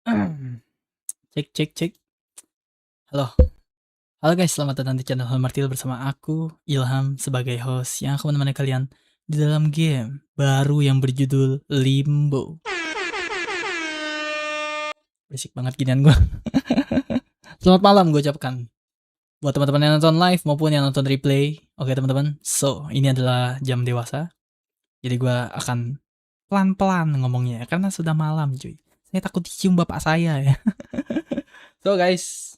Cek cek cek. Halo. Halo guys, selamat datang di channel Martil bersama aku, Ilham, sebagai host yang akan menemani kalian di dalam game baru yang berjudul Limbo. Berisik banget ginian gue. Selamat malam gue ucapkan buat teman-teman yang nonton live maupun yang nonton replay. Oke teman-teman, so ini adalah jam dewasa. Jadi gue akan pelan-pelan ngomongnya karena sudah malam cuy. Saya takut dicium bapak saya ya. So guys,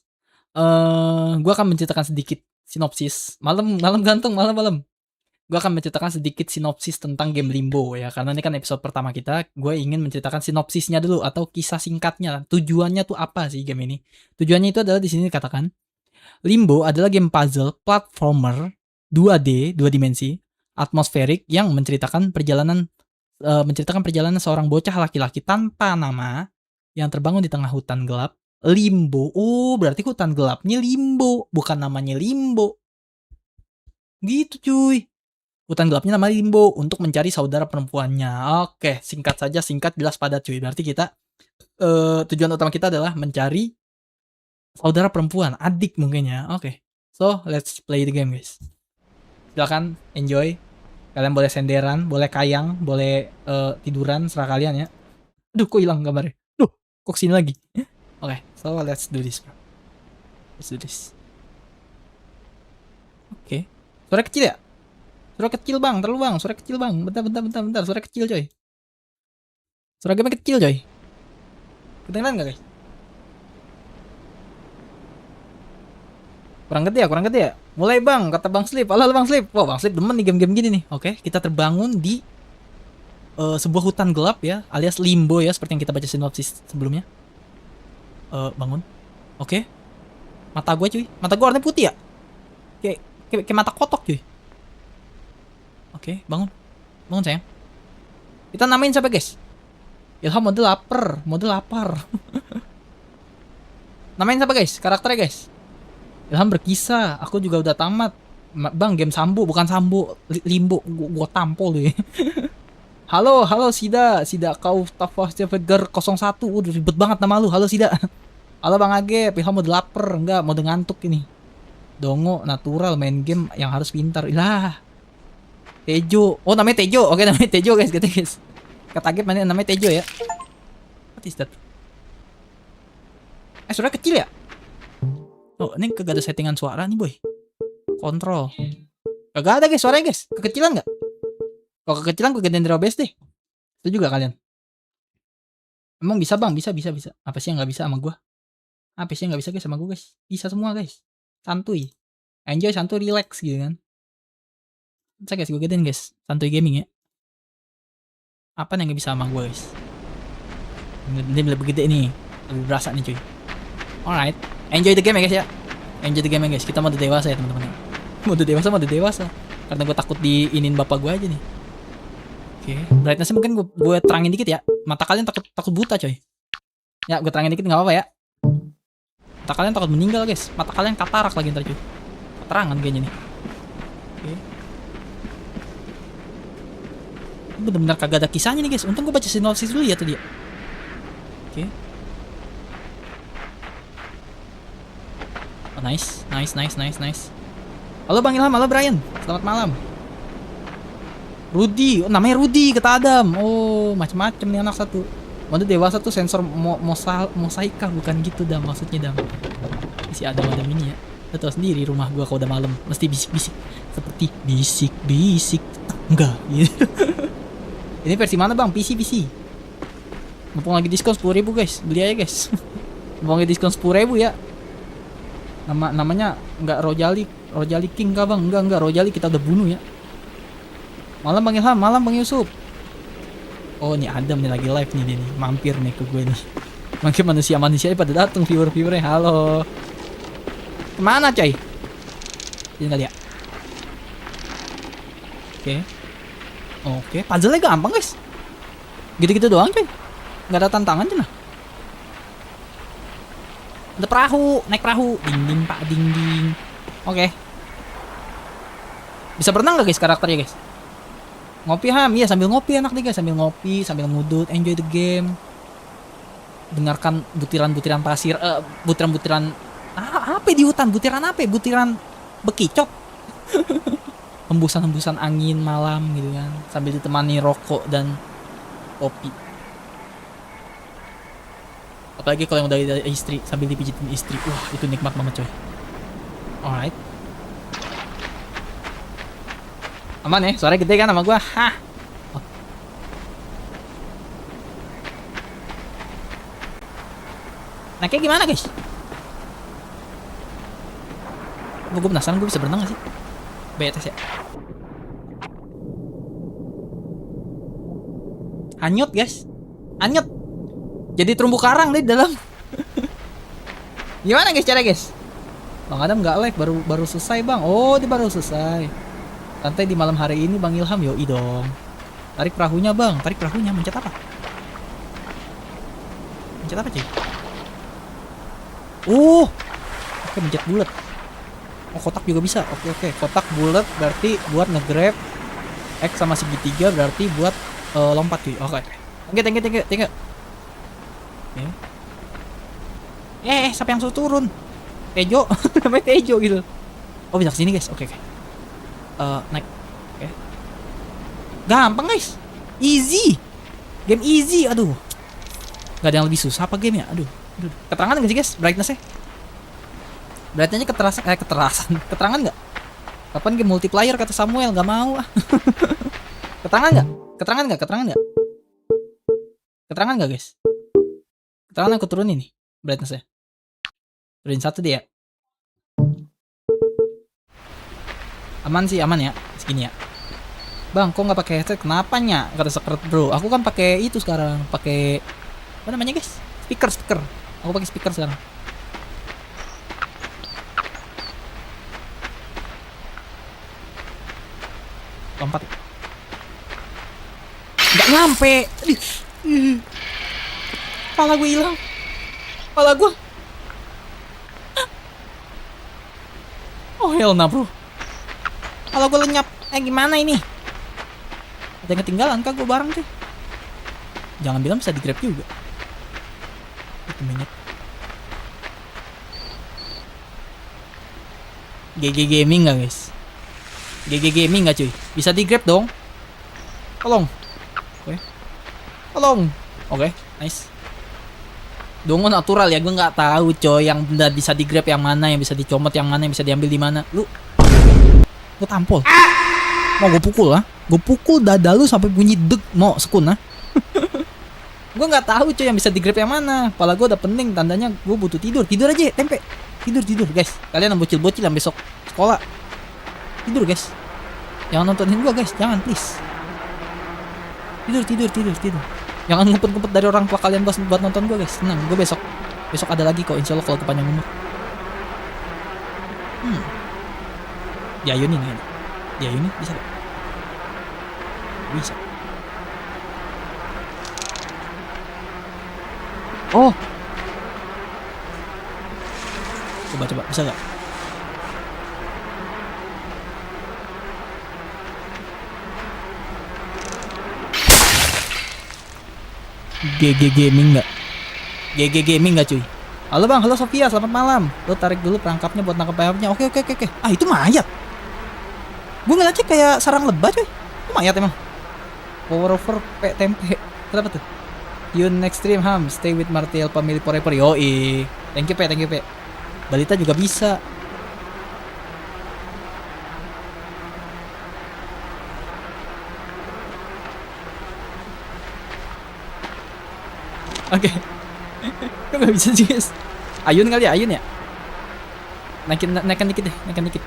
gue akan menceritakan sedikit sinopsis. Malam ganteng, malam. Gue akan menceritakan sedikit sinopsis tentang game Limbo ya, karena ini kan episode pertama kita. Gue ingin menceritakan sinopsisnya dulu atau kisah singkatnya. Tujuannya tuh apa sih game ini? Tujuannya itu adalah di sini dikatakan Limbo adalah game puzzle platformer 2D, 2 dimensi, atmosferik yang menceritakan perjalanan seorang bocah laki-laki tanpa nama yang terbangun di tengah hutan gelap. Limbo. Oh, berarti hutan gelapnya Limbo, bukan namanya Limbo. Gitu cuy. Hutan gelapnya nama Limbo untuk mencari saudara perempuannya. Oke, singkat saja, singkat, jelas, padat cuy. Berarti kita tujuan utama kita adalah mencari saudara perempuan, adik mungkin ya. Oke. So, let's play the game guys. Silakan enjoy. Kalian boleh senderan, boleh kayang, boleh tiduran, serah kalian ya. Aduh, kok hilang gambarnya? Duh, kok kesini lagi? Oke, so let's do this bro. Let's do this. Oke. Suara kecil ya? Suara kecil bang, terlalu bang, suara kecil bang. Bentar, suara kecil coy. Suara game kecil coy. Kedengeran gak guys? Kurang gede ya? Mulai bang, kata bang Slip. Halo bang Slip. Wah bang Slip demen nih game-game gini nih. Oke, kita terbangun di sebuah hutan gelap ya, alias Limbo ya, seperti yang kita baca sinopsis sebelumnya. Bangun. Oke. Mata gue cuy. Mata gue warnanya putih ya? Kayak mata kotok cuy. Oke, bangun. Bangun sayang. Kita namain siapa guys? Ilham mode lapar. Namain siapa guys? Karakternya guys. Ilham berkisah. Aku juga udah tamat. Bang, game Sambo, bukan Sambo. Limbo. Gua tampol deh. Halo Sida kau Tafasjavegar 01. Udah ribet banget nama lu. Halo Sida. Halo Bang Age, Ilham mode lapar. Enggak, mode ngantuk ini. Dongo, natural, main game yang harus pintar. Ilah. Tejo. Oh, namanya Tejo. Oke, namanya Tejo guys, gitu guys. Kata namanya Tejo ya. What is that? Suara kecil ya? Oh, ini kagak ada settingan suara nih, boy. Kontrol. Kagak ada guys, suaranya guys. Kekecilan nggak? Kalau kekecilan gue gedein dari OBS deh. Itu juga kalian. Emang bisa bang? Bisa. Apa sih yang nggak bisa sama gue? Apa sih yang nggak bisa guys sama gue guys? Bisa semua guys. Santuy. Enjoy, santuy, relax gitu kan. Bisa guys, gue gedein guys. Santuy gaming ya. Apa yang nggak bisa sama gue guys? Ini lebih gede nih. Lebih berasa nih cuy. Alright. Enjoy the game ya guys ya. Enjoy the game ya guys. Kita mode dewasa ya teman-teman. Mode dewasa. Karena gue takut diinin bapak gue aja nih. Oke. Brightnessnya mungkin gue terangin dikit ya. Mata kalian takut buta coy. Ya gue terangin dikit nggak apa-apa ya. Mata kalian takut meninggal guys. Mata kalian katarak lagi ntar cuy. Keterangan kayaknya nih. Oke. Bener-bener kagak ada kisahnya nih guys. Untung gue baca sinopsis dulu ya tadi ya. Oke. Oh, nice. Halo Bang Ilham, halo Brian. Selamat malam. Rudy, oh, namanya Rudy kata Adam. Oh, macem-macem nih anak satu. Mode dewasa tuh sensor mosaika bukan gitu dah maksudnya Dam. Si Adam ini ya. Lo tau sendiri rumah gua kalau udah malam mesti bisik-bisik. Seperti bisik-bisik. Enggak gitu. Ini versi mana bang? PC. Mumpung lagi diskon 10.000 guys. Beli aja guys. Mumpung lagi diskon 10.000 ya. Namanya enggak Rojali King kah bang? Enggak Rojali kita udah bunuh ya. Malam Bang Ilham, malam Bang Yusuf. Oh ini Adam nih lagi live nih mampir nih ke gue nih. Makin manusia pada datang viewernya. Halo. Kemana coy? Ini kali ya. Oke. Puzzle-nya gampang guys. Gitu-gitu doang coy. Nggak ada tantangan cina. Ada perahu, naik perahu. Ding pak ding. Oke. Bisa berenang gak guys karakternya guys? Ngopi Ham, iya sambil ngopi enak nih guys, sambil ngopi, sambil ngudut, enjoy the game. dengarkan butiran-butiran pasir, butiran-butiran apa di hutan, butiran apa ya? Butiran bekicot. Hembusan-hembusan angin malam gitu kan, sambil ditemani rokok dan kopi. Apalagi kalau yang udah ada istri sambil dipijitin istri, wah itu nikmat banget coy. Alright, aman ya, suara gede kan sama gua. Hah. Oh. Nah kayak gimana guys? Gue penasaran, gue bisa berenang gak sih? BTS ya. Hanyut guys, hanyut. Jadi terumbu karang deh di dalam. Gimana guys cara guys? Bang Adam nggak like, baru selesai bang. Oh dia baru selesai. Santai di malam hari ini Bang Ilham, yoi dong. Tarik perahunya bang, tarik perahunya. Mencet apa? Mencet apa cuy? Oke mencet bulat. Oh kotak juga bisa. Oke. Kotak bulat berarti buat nge-grab. X sama segitiga berarti buat lompat cuy. Oke. Thank you. Siapa yang suruh turun? Tejo. Namanya Tejo gitu. Oh bisa kesini guys. Oke. Naik. Oke. Gampang guys. Easy. Game easy. Aduh. Gak ada yang lebih susah apa game ya? Aduh. Keterangan gak sih guys? Brightness-nya? Brightness-nya keterangan gak? Kapan game multiplayer kata Samuel? Gak mau. Keterangan gak guys? Keterangan aku turunin nih brightness-nya. Turunin 1 dia. Aman ya, segini ya. Bang, kok nggak pakai headset? Kenapanya? Kata Secret Bro. Aku kan pakai itu sekarang, pakai apa namanya guys? Speaker. Aku pakai speaker sekarang. Lompat. Nggak nyampe. Kepala gue hilang. Kepala gue. Oh hell nah bro. Kalau gue lenyap, gimana ini? Ada yang ketinggalan kah gue barang sih? Jangan bilang bisa di-grab juga. Itu minyak. GG Gaming gak guys? GG Gaming gak cuy? Bisa di-grab dong? Tolong. Oke. Tolong. Oke, nice. Dongo natural ya, gue nggak tahu coy yang benda bisa di-grab yang mana, yang bisa dicomot yang mana, yang bisa diambil di mana. Lu gue tampol. Mau gue pukul lah. Gue pukul dada lu sampai bunyi deg mau sekun lah. Gue nggak tahu coy yang bisa di-grab yang mana. Kepala gue udah pening, tandanya gue butuh tidur. Tidur aja, tempe. Tidur guys. Kalian yang bocil-bocil yang besok sekolah. Tidur guys. Jangan nontonin gue guys, jangan please. Tidur. Jangan ngumpet-ngumpet dari orang tua kalian buat nonton gue guys. Tenang, gue besok ada lagi kok insya Allah kalau gue panjang umur. Diayunin ya. Diayunin bisa gak? Bisa. Oh. Coba bisa gak? GG Gaming nggak cuy? Halo bang, halo Sofia, selamat malam. Lo tarik dulu perangkapnya buat nangkep ayamnya. Oke. Ah itu mayat. Gue ngeliatnya kayak sarang lebah coy. Itu mayat emang. Power over tempe. Kenapa tuh? You next stream Ham, stay with Martial family forever. Yoi. Thank you Pe. Balita juga bisa. Oke. Kok gak bisa sih guys? Ayun kali ya, Naikin dikit deh, naikin dikit.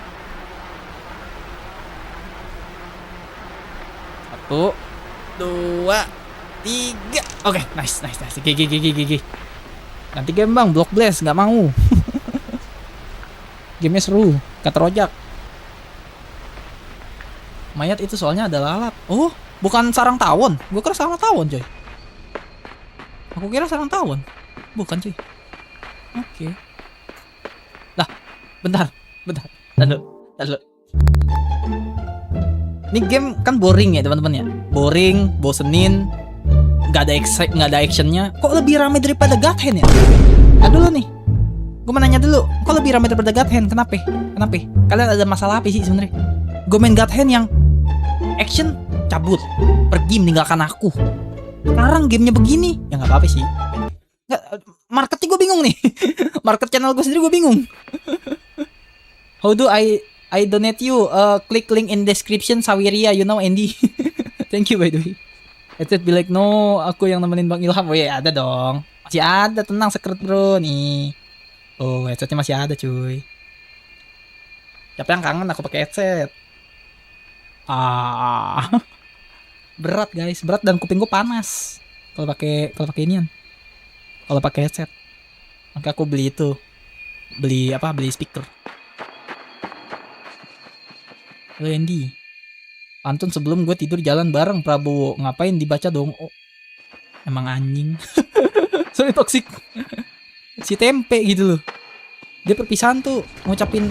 1, 2, 3. Oke, nice. GG. Ganti game bang, Block Blast, gak mau. Gamenya seru, kata Rojak. Mayat itu soalnya ada lalat. Oh, bukan sarang tawon. Gue kira sarang tawon coy. Aku kira sarang tawon. Bukan cuy. Oke. Lah, bentar. Lalu. Ini game kan boring ya teman-teman ya. Boring, bosenin. nggak ada actionnya. Kok lebih ramai daripada God Hand ya? Dulu nih, gue mau nanya dulu, kok lebih ramai daripada God Hand? Kenapa? Kalian ada masalah apa sih sebenarnya? Gue main God Hand yang action, cabut, pergi meninggalkan aku. Sekarang gamenya begini, ya nggak apa-apa sih. Nggak, marketnya gue bingung nih. Market channel gue sendiri gue bingung. How do I donate you? Click link in description. Sawiria, you know Andy. Thank you by the way. Headset be like, no, aku yang nemenin Bang Ilham. Oh ya ada dong. Masih ada, tenang, secret bro nih. Oh, headsetnya masih ada cuy. Siapa yang kangen aku pakai headset? Berat guys, berat dan kuping gue panas. Kalau pakai inian. Kalau pakai headset. Maka aku beli itu. Beli speaker. Halo Andy. Pantun sebelum gue tidur jalan bareng Prabowo. Ngapain dibaca dong? Oh, emang anjing. Sorry toxic. Si tempe gitu loh. Dia perpisahan tuh ngucapin.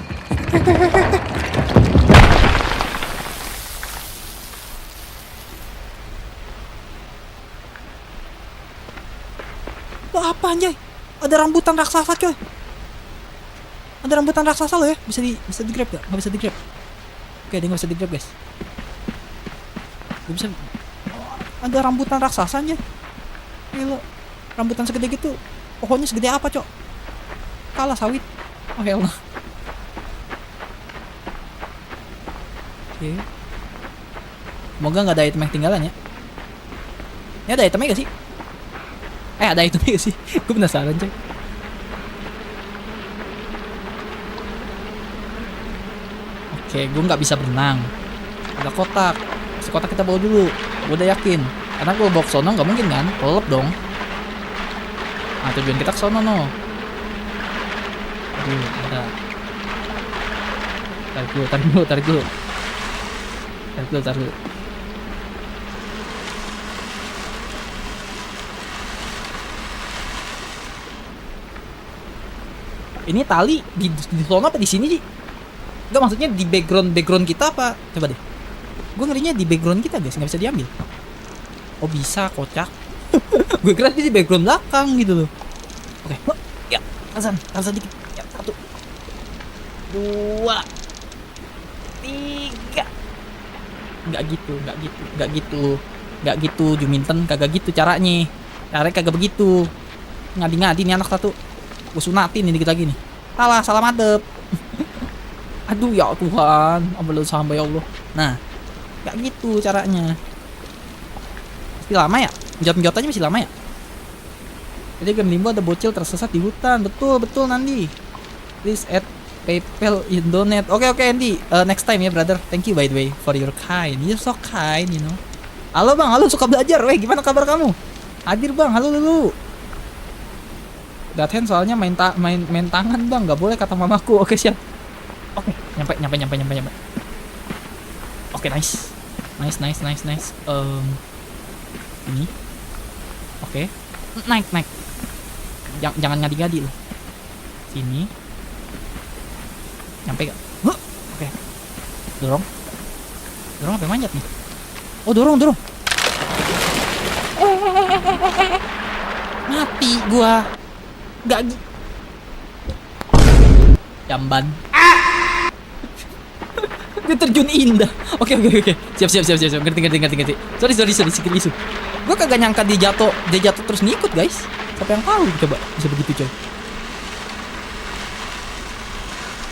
Lo apa anjay? Ada rambutan raksasa coy. Ada rambutan raksasa lo ya. Bisa di grab gak? Gak bisa di grab. Oke, dia gak bisa di grab guys. Gue bisa. Ada rambutan raksasa aja. Gila. Rambutan segede gitu. Pohonnya segede apa cok? Kalah sawit. Oh hell no. Oke. Semoga gak ada item yang ketinggalan ya. Ini ada itemnya gak sih? Ada itemnya gak sih? Gue penasaran coy. Oke, gue gak bisa berenang. Ada kotak. Kotak kita bawa dulu. Gue udah yakin. Karena gue bawa ke sono gak mungkin kan? Kelelep dong. Nah tujuan kita ke sono no. Aduh, ada. Tarik dulu. Ini tali di sono apa di sini sih? Enggak, maksudnya di background kita apa? Coba deh. Gue ngerinya di background kita guys, nggak bisa diambil. Oh bisa, kocak. Gue kira di background belakang gitu loh. Oke, ya, tarzan dikit. Ya, 1, 2, 3. Nggak gitu, Juminten kagak gitu caranya. Caranya kagak begitu. Ngadi nih anak satu. Gue sunatin ini dikit lagi nih. Salah madep. Aduh ya Tuhan, ampun hamba ya Allah. Nah, nggak gitu caranya. Masih lama ya? Jot-jotannya masih lama ya? Jadi game Limbo ada bocil tersesat di hutan. Betul Nandi. Please add PayPal in donate. Oke Andy. Next time ya brother. Thank you by the way for your kind. You're so kind, you know. Halo bang, halo suka belajar. Weh, gimana kabar kamu? Hadir bang, halo dulu. Dathen soalnya main tangan bang, nggak boleh kata mamaku. Oke siap. Oke, nyampe. Oke, nice. Ini. Oke. Naik. Jangan ngadi-ngadi loh. Sini. Nyampe gak? Oke. Dorong apa manjat nih? Oh, dorong. Mati gua. Gak jamban. Dia terjun indah. Oke. Siap. Ngerti. Sorry, sedikit isu. Gue kagak nyangka dia jatuh terus ngikut guys. Siapa yang tahu coba bisa begitu coy.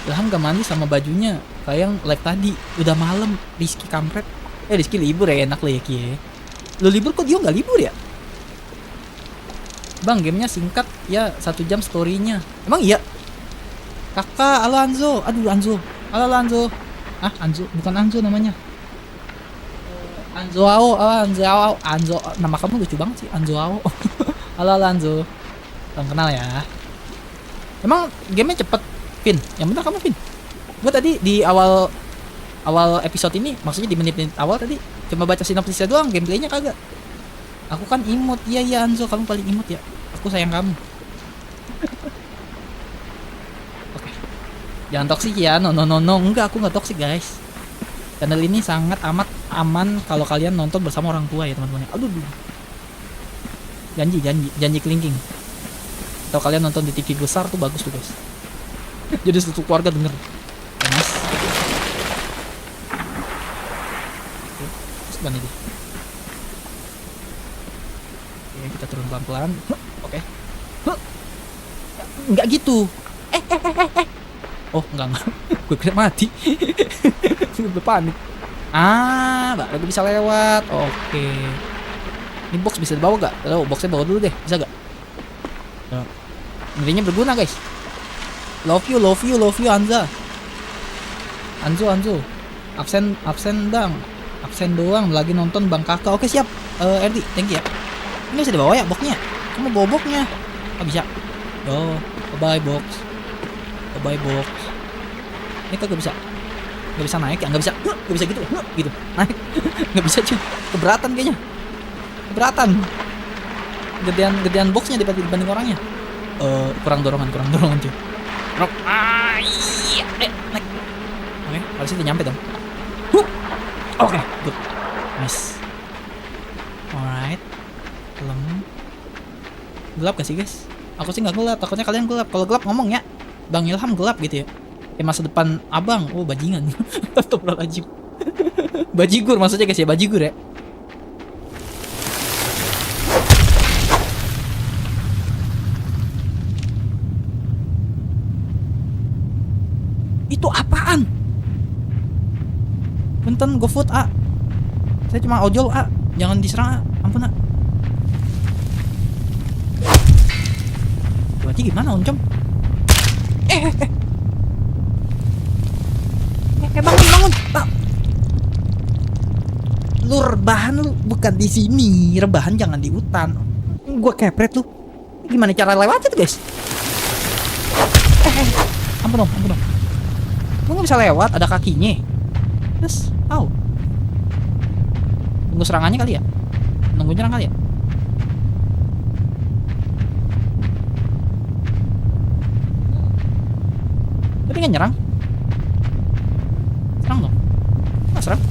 Ilham gak mandi sama bajunya kayak like tadi. Udah malam. Rizky kampret. Rizky libur ya, enak lah ya Kie. Lu libur kok dia gak libur ya? Bang, gamenya singkat ya, 1 jam storynya. Emang iya? Kakak, halo Anzo. Aduh Anzo. Halo Anzo. Anzo, bukan Anzo namanya. Anzo. Nama kamu lucu banget sih, Anzo. Halo Anzo. Salam kenal ya. Emang gamenya cepet, Vin? Yang bener kamu, Vin? Gue tadi di awal episode ini, maksudnya di menit-menit awal tadi cuma baca sinopsisnya doang, gameplaynya kagak. Aku kan imut. Iya Anzo, kamu paling imut ya. Aku sayang kamu. Oke. Jangan toksik ya. No. Enggak, aku nggak toksik guys. Channel ini sangat amat aman kalau kalian nonton bersama orang tua ya teman-teman. Aduh. Janji kelingking. Atau kalian nonton di TV besar tuh bagus tuh guys. Jadi satu keluarga denger. Mas. Oke, terus gimana dia? Oke, kita turun pelan-pelan. Oke. Enggak gitu. Oh, enggak. Gue kira mati. Gue panik. Baru bisa lewat. Oke. Ini box bisa dibawa gak? Oh, boxnya bawa dulu deh. Bisa gak? Ngerinya berguna guys. Love you Anza. Anzo. Absen doang lagi nonton Bang Kakak. Oke siap. Erdi, thank you ya. Ini bisa dibawa ya boxnya? Kamu bawa boxnya? Oh bisa. Oh, bye box. Ini kagak bisa. Gak bisa naik ya? Gak bisa gitu. Gitu. Naik. Gak bisa cuy. Keberatan kayaknya. Gedean boxnya dibanding orangnya. Kurang dorongan cuy. Iya. Naik. Oke, harusnya udah nyampe dong. Oke, good. Nice. Alright. Gelap gak sih guys? Aku sih gak gelap, takutnya kalian gelap. Kalau gelap ngomong ya. Bang Ilham gelap gitu ya. Kayak masa depan abang. Oh bajingan. Astagfirullahaladzim. Bajigur maksudnya guys ya. Bajigur ya. Itu apaan? Punten GoFood saya cuma ojol jangan diserang ampun Berarti gimana Oncom? Bangun lu rebahan lu bukan di sini, rebahan jangan di hutan. Gua kepret lu. Gimana cara lewatnya tuh guys? Ampun dong. Lu nggak bisa lewat, ada kakinya. Terus, tunggu serangannya kali ya? Nunggu nyerang kali ya? Tapi nggak nyerang. Serang dong. Nggak serang.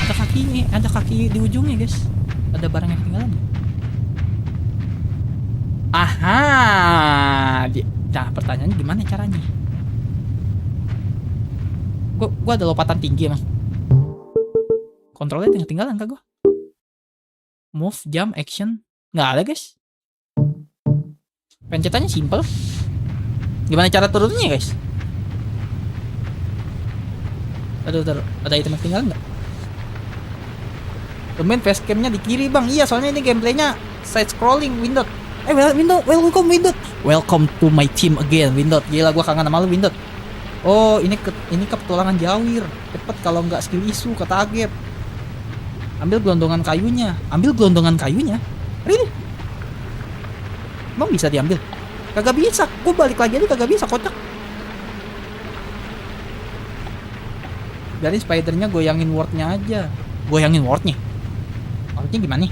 Ada kakinya, ada kaki di ujungnya guys. Ada barang yang ketinggalan. Nah, pertanyaannya gimana caranya? Gua ada lompatan tinggi emang. Kontrolnya ketinggalan kah gua? Move, jump, action. Nggak ada guys. Pencetannya simple. Gimana cara turunnya guys? Aduh, ada item yang ketinggalan nggak? Temen facecamnya di kiri bang. Iya soalnya ini gameplaynya side scrolling Windot. Welcome to my team again Windot. Gila gua kangen sama lu Windot. Oh ini petualangan Jawir. Cepet kalau nggak skill isu kata Agep. Ambil gelondongan kayunya. Really? Emang bisa diambil? Kagak bisa. Gua balik lagi aja kagak bisa kocak. Dari spidernya goyangin wardnya aja. Wardnya gimana nih?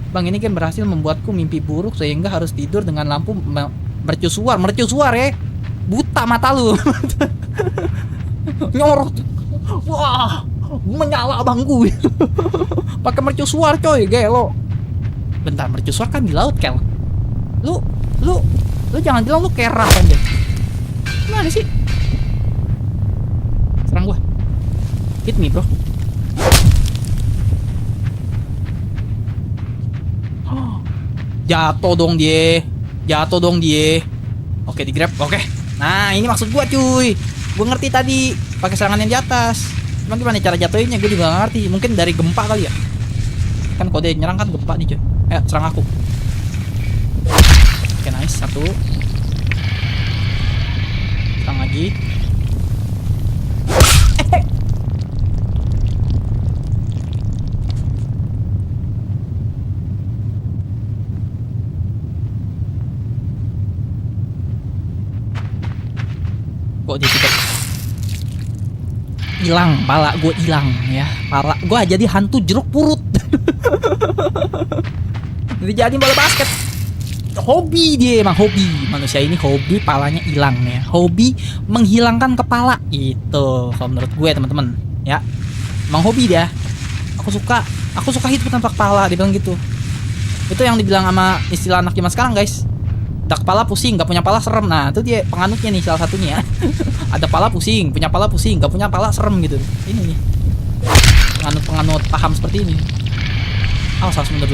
Bang ini kan berhasil membuatku mimpi buruk sehingga harus tidur dengan lampu mercusuar ya. Buta mata lu. Nyorot. Wah, menyala bangku. Pakai mercusuar coy, gelo. Bentar, mercusuar kan di laut, Kel. Lu jangan bilang lu kerah aja. Gimana sih? Serang gua. Hit me, bro. Jatuh dong dia. Oke, di grab. Oke. Nah, ini maksud gua, cuy. Gua ngerti tadi pakai serangan yang di atas. Cuman gimana cara jatuhinnya gua juga gak ngerti. Mungkin dari gempa kali ya. Kan kode nyerang kan gempa nih, cuy. Ayo, serang aku. Oke, nice. Satu. Serang lagi. Kok dia tidak hilang, pala gue hilang ya, pala gue jadi hantu jeruk purut. Jadi bola basket, hobi dia emang hobi manusia ini, hobi palanya hilang ya, hobi menghilangkan kepala itu kalau menurut gue teman-teman ya, emang hobi dia. Aku suka hidup tanpa kepala, dia bilang gitu. Itu yang dibilang sama istilah anak zaman sekarang, guys. Ada kepala pusing, gak punya pala serem. Nah, itu dia penganutnya nih salah satunya ya. Ada pala pusing, punya pala pusing, gak punya pala serem gitu. Ini nih. Penganut paham seperti ini. Harus mundur.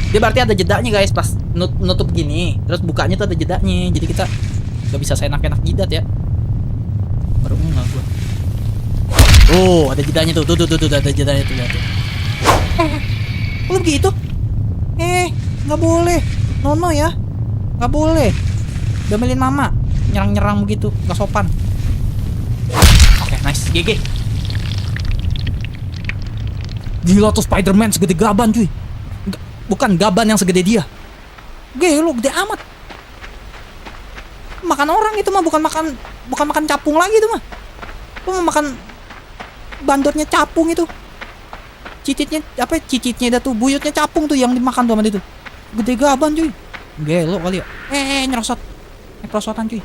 Dia berarti ada jedanya, guys, pas nutup gini. Terus bukanya tuh ada jedanya. Jadi kita gak bisa seenak-enak jidat ya. Baru enggak gua. Oh, ada jedanya tuh. Tuh, ada jedanya tuh, lihat tuh. Kok begitu? Nggak boleh. Nono ya. Nggak boleh. Domelin mama. Nyerang begitu, nggak sopan. Oke, nice. GG. Gila tuh Spider-Man segede gaban, cuy. Bukan gaban yang segede dia. Gelo, gede amat. Makan orang itu mah, bukan makan capung lagi itu mah. Lu mau makan bandotnya capung itu. Cicitnya itu buyutnya capung tuh yang dimakan tuh sama dia tuh. Gede gaban, cuy. Gelo kali ya. Nyerosot. Perosotan, cuy.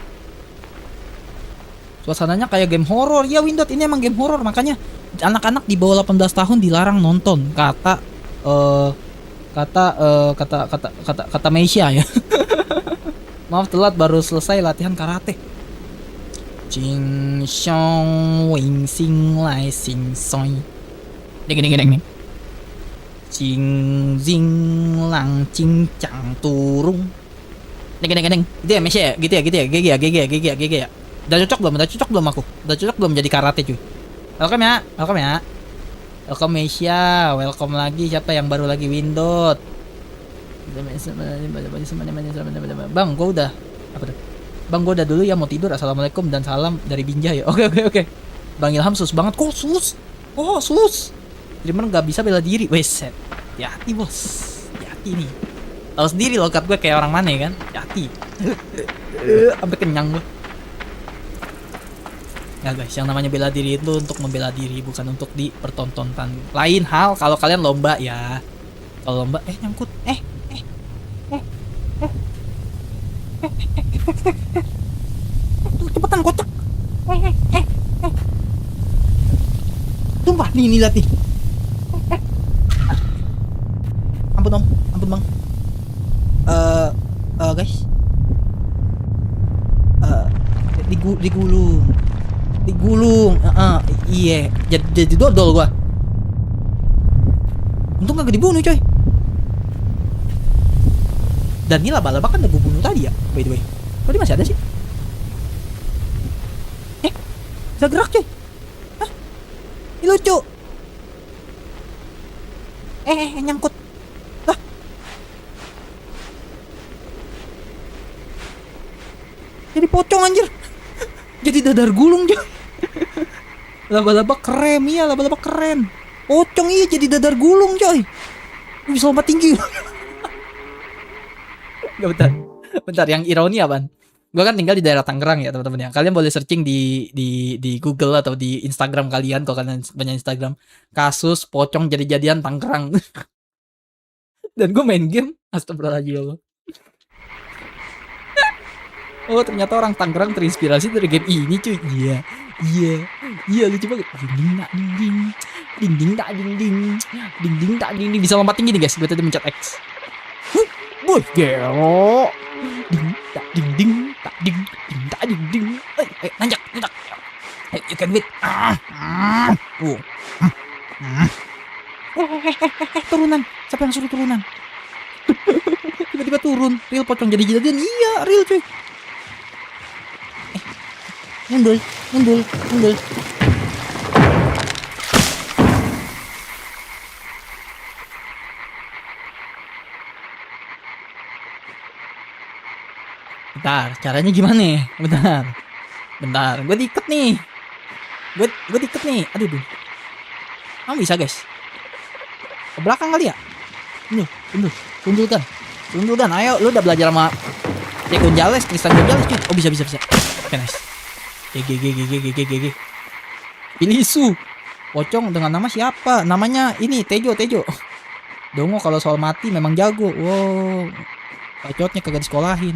Suasananya kayak game horor. Ya, Windot ini emang game horor, makanya anak-anak di bawah 18 tahun dilarang nonton. Kata Meisha ya. Maaf telat, baru selesai latihan karate. Jing Xiong Wing Sing Lai Sing Soi. Ding. Jing Jing Lang Jing Chang Turung. Ding. Gitu ya Meisha ya? Gitu ya. GG ya. Udah cocok belum aku? Udah cocok belum jadi karate, cuy? Welcome ya. Welcome Meisha, welcome lagi. Siapa yang baru lagi Windot? Bang, gua udah. Apa tuh? Bang, gua udah dulu ya, mau tidur. Assalamualaikum dan salam dari Binjai ya. Oke. Bang Ilham sus banget. Kok sus? Oh, sus. Jadi mana nggak bisa bela diri. Weset. Hati bos. Hati nih. Tahu sendiri logat gue kayak orang mana ya kan? Hati. Sampai kenyang gua. Ya guys, yang namanya bela diri itu untuk membela diri, bukan untuk dipertontonkan. Lain hal kalau kalian lomba ya. Kalau lomba, nyangkut. Cepetan kocak. Tumpah, nih lihat nih. Ampun om, ampun bang. Guys. Digulung, iya, jadi dodol gua. Untung kagak dibunuh, coy. Dan ini laba-laba kan udah gua bunuh tadi ya, by the way. Kok dia masih ada sih? Bisa gerak, coy. Hah? Ini lucu. Nyangkut. Lah. Jadi pocong anjir. Jadi dadar gulung, coy. Laba-laba keren. Pocong iya jadi dadar gulung, coy. Bisa lompat tinggi. Gak, bentar, yang ironi apaan? Gua kan tinggal di daerah Tangerang ya, teman-teman ya. Kalian boleh searching di Google atau di Instagram kalian kalau kalian punya Instagram. Kasus pocong jadi-jadian Tangerang. Dan gue main game, astagfirullahaladzim. Oh, ternyata orang Tangerang terinspirasi dari game ini, cuy. Iya, lucu banget. Ding ding. Bisa lompat tinggi nih, guys. Gue tadi mencet X. Boy, gelo. Ding. Nanjak. You can wait. Turunan. Siapa yang suruh turunan? Tiba-tiba turun. Real pocong jadi-jadian. Iya, real, cuy. Mundur. Bentar, caranya gimana? Bentar, gue diikat nih. Gue diikat nih. Aduh. Kamu bisa, guys. Ke belakang kali ya? Tundulkan. Ayo, lu udah belajar sama Tristan Gonzales, cuy. Oh, bisa. Oke, nice. GG. Pilisu. Pocong dengan nama siapa? Namanya ini Tejo. Dongo kalau soal mati memang jago. Wow. Bacotnya kagak disekolahin.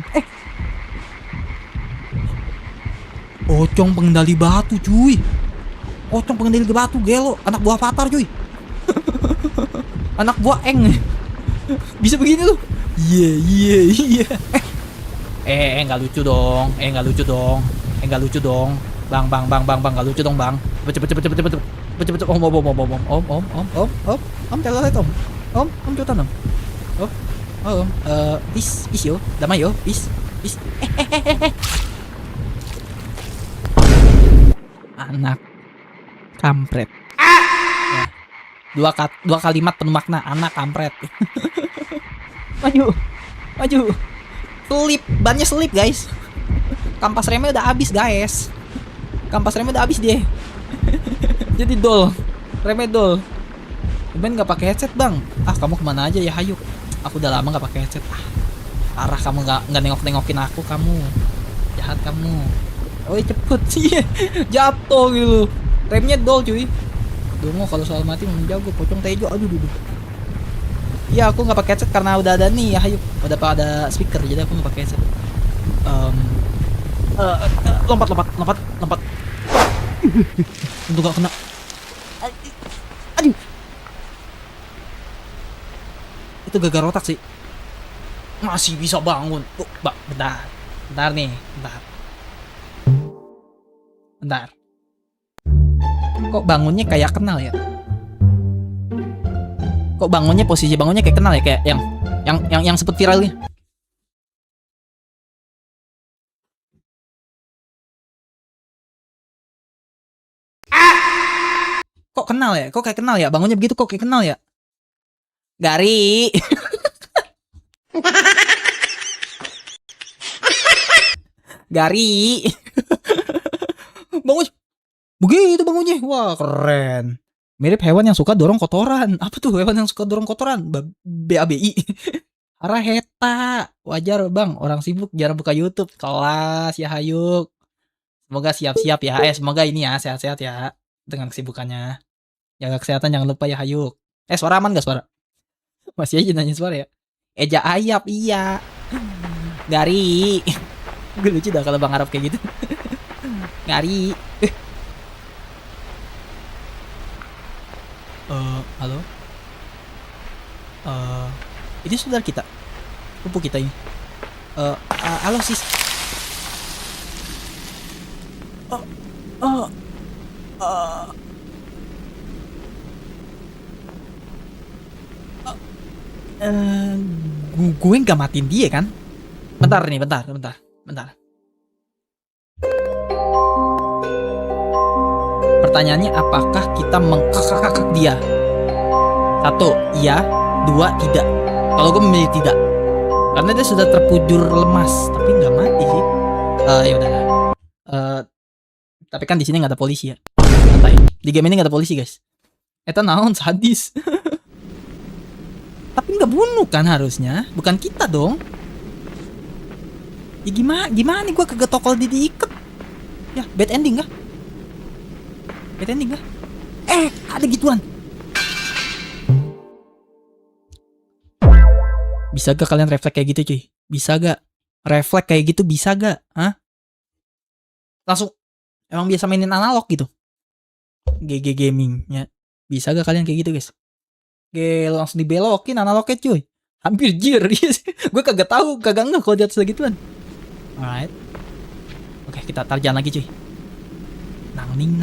Pocong pengendali batu, cuy. Pocong pengendali batu, gelo. Anak buah Avatar, cuy. Anak buah Eng. Bisa begini loh. Iya, iya, iya. Nggak lucu dong. Nggak lucu dong. Nggak lucu dong. Bang, nggak lucu dong, bang. Cepet. Om, telolet om. Om, cepetan om. Peace yo, damai yo, peace. Anak kampret. Ya. Dua kalimat penuh makna, anak kampret. Maju. Bannya selip guys. Kampas remnya udah habis guys. Dia. Jadi dol. Remnya dol. Ben nggak pakai headset bang. Kamu kemana aja ya, hayu. Aku udah lama nggak pakai headset. Parah kamu nggak nengokin aku, kamu jahat kamu. Cepet sih. Jatuh gitu. Remnya dol cuy. Dongo kalau soal mati menjago pocong tejo. Aduh. Iya, aku nggak pakai headset karena udah ada nih ya, hayu. Udah ada speaker, jadi aku nggak pakai headset. Lompat. Untuk gak kena. Aduh. Itu gagal otak sih. Masih bisa bangun. Bentar nih. Kok bangunnya kayak kenal ya? Kok posisi bangunnya kayak kenal ya, kayak yang sempet viralnya. Kok kenal ya? Kok kayak kenal ya? Bangunnya begitu kok kayak kenal ya? Gari. Gari. Bangun. Begitu bangunnya. Wah, keren. Mirip hewan yang suka dorong kotoran. Apa tuh hewan yang suka dorong kotoran? BABI. Araheta. Wajar bang, orang sibuk jarang buka YouTube. Kelas ya Hayuk. Semoga siap-siap ya. Semoga ini ya sehat-sehat ya dengan kesibukannya. Jaga kesehatan, jangan lupa ya Hayuk. Suara aman gak suara? Masih aja nanya suara ya. Eja Ayap, iya. Gari. Gue lucu dah kalau Bang Arab kayak gitu. Gari. Halo. Ini saudara kita. Pupu kita ini. Halo sis. Gue nggak matiin dia kan? Bentar. Pertanyaannya, apakah kita mengkakak dia? 1, iya. 2, tidak. Kalau gue memilih tidak, karena dia sudah terpujur lemas, tapi nggak mati sih. Ya udahlah. Tapi kan di sini nggak ada polisi ya. Santai. Di game ini nggak ada polisi guys. Eta naon sadis. Tapi nggak bunuh kan harusnya, bukan kita dong. Ya gimana nih, gue kagak tokol diikat. Ya bad ending kah? Ada gituan. Bisa gak kalian refleks kayak gitu cuy? Bisa gak? Refleks kayak gitu bisa gak? Hah? Langsung emang biasa mainin analog gitu? GG gaming ya. Bisa gak kalian kayak gitu guys? Langsung dibelokin analognya cuy. Hampir jir. Gue kagak tahu, kagak ngeh kalau di atas gituan. Alright. Oke, kita tarjan lagi cuy. Nang ning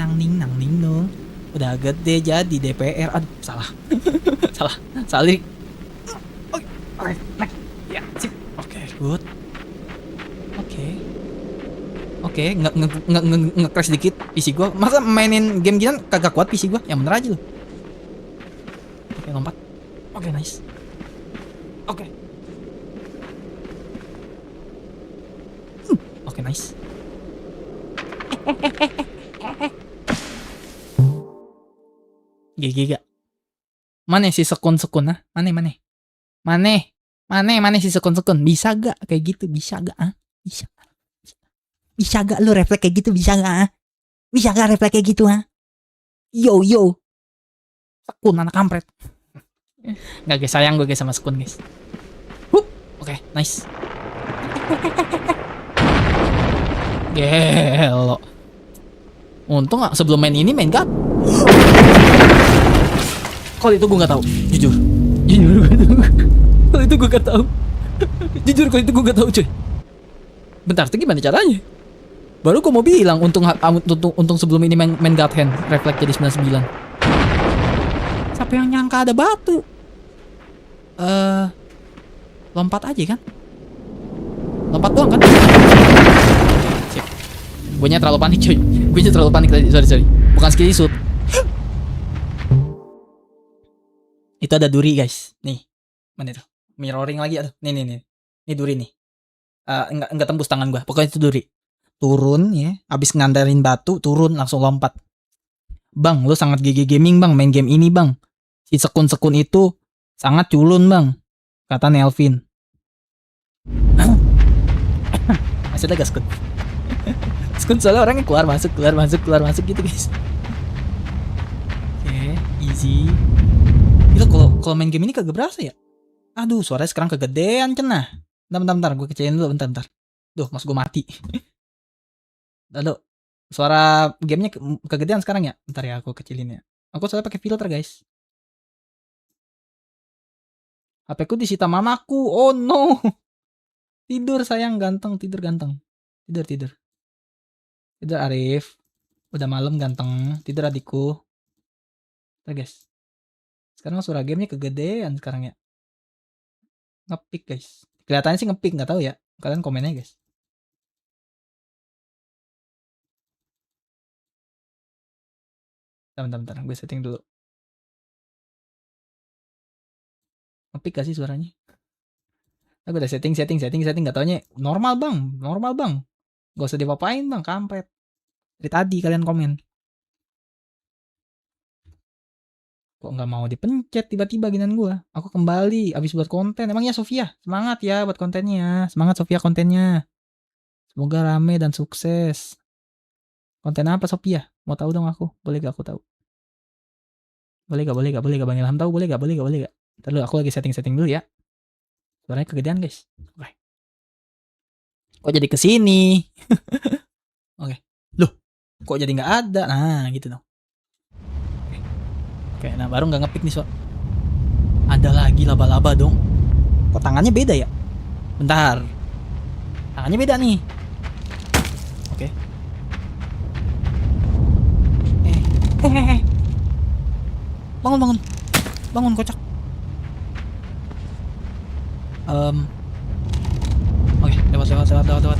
no. Udah gede jadi DPR. Aduh, salah. Salah. Oke, next. Ya, sip. Oke, good. Oke, nge-crash dikit PC gua. Masa mainin game gini kagak kuat PC gua? Yang bener aja lu. Oke, lompat. Oke, nice. Oke. Oke, nice. GG gak? Mana si sekun-sekun ah? Mana si sekun-sekun? Bisa gak kayak gitu? Bisa gak ah? Bisa gak lu refleks kayak gitu? Bisa gak ah? Bisa gak refleks kayak gitu ah? Yo. Sekun anak kampret. Gak guys, sayang gue guys sama sekun guys. Oke, nice. Gelo. Untung gak sebelum main ini main gak? Kalau itu gue gak tahu, jujur gue tuh. Kalau itu gue gak tahu. Jujur kalau itu gue gak tahu cuy. Bentar, itu gimana caranya? Baru gue mau bilang untung sebelum ini main God Hand refleks jadi 99. Siapa yang nyangka ada batu? Lompat aja kan? Lompat doang kan? Siap. Gue nya terlalu panik cuy. Gue nya terlalu panik tadi. Sorry. Bukan skill shoot. Itu ada duri guys. Nih. Mana itu? Mirroring lagi tuh. Nih. Ini duri nih. Enggak tembus tangan gue. Pokoknya itu duri. Turun ya. Abis ngandarin batu, turun langsung lompat. Bang, lu sangat GG gaming bang main game ini bang. Si sekun-sekun itu sangat culun bang. Kata Nelvin. Masih ada gak skun? Skun soalnya orangnya keluar masuk gitu guys. Oke, easy. Itu kalau main game ini kagak berasa ya? Aduh, suaranya sekarang kegedean cenah. Bentar, gue kecilin dulu bentar. Duh, mas gue mati. Lalu suara gamenya kegedean sekarang ya? Bentar ya, aku kecilin ya. Aku soalnya pakai filter guys. HP ku disita mamaku. Oh no. Tidur sayang ganteng, tidur ganteng. Tidur. Tidur Arif. Udah malam ganteng. Tidur adikku. Nah guys. Sekarang suara gamenya kegedean sekarang ya. Ngepick guys. Kelihatannya sih ngepick, nggak tahu ya. Kalian komennya guys. Bentar. Gue setting dulu. Ngepick gak sih suaranya? Aku udah setting. Gak taunya normal bang. Gak usah dipapain bang, kampret. Dari tadi kalian komen. Kok nggak mau dipencet tiba-tiba ginian gue. Aku kembali abis buat konten. Emang ya Sofia, semangat ya buat kontennya. Semangat Sofia kontennya. Semoga rame dan sukses. Konten apa Sofia? Mau tahu dong aku. Boleh gak aku tahu? Boleh gak Bang Ilham tahu? Boleh gak? Ntar dulu aku lagi setting dulu ya. Suaranya kegedean guys. Oke. Kok jadi kesini? Oke. Loh, kok jadi nggak ada? Nah, gitu dong. Oke, nah baru nggak ngepick nih soal. Ada lagi laba-laba dong. Kok tangannya beda ya? Bentar. Tangannya beda nih. Oke. Bangun kocak. Oke, lewat.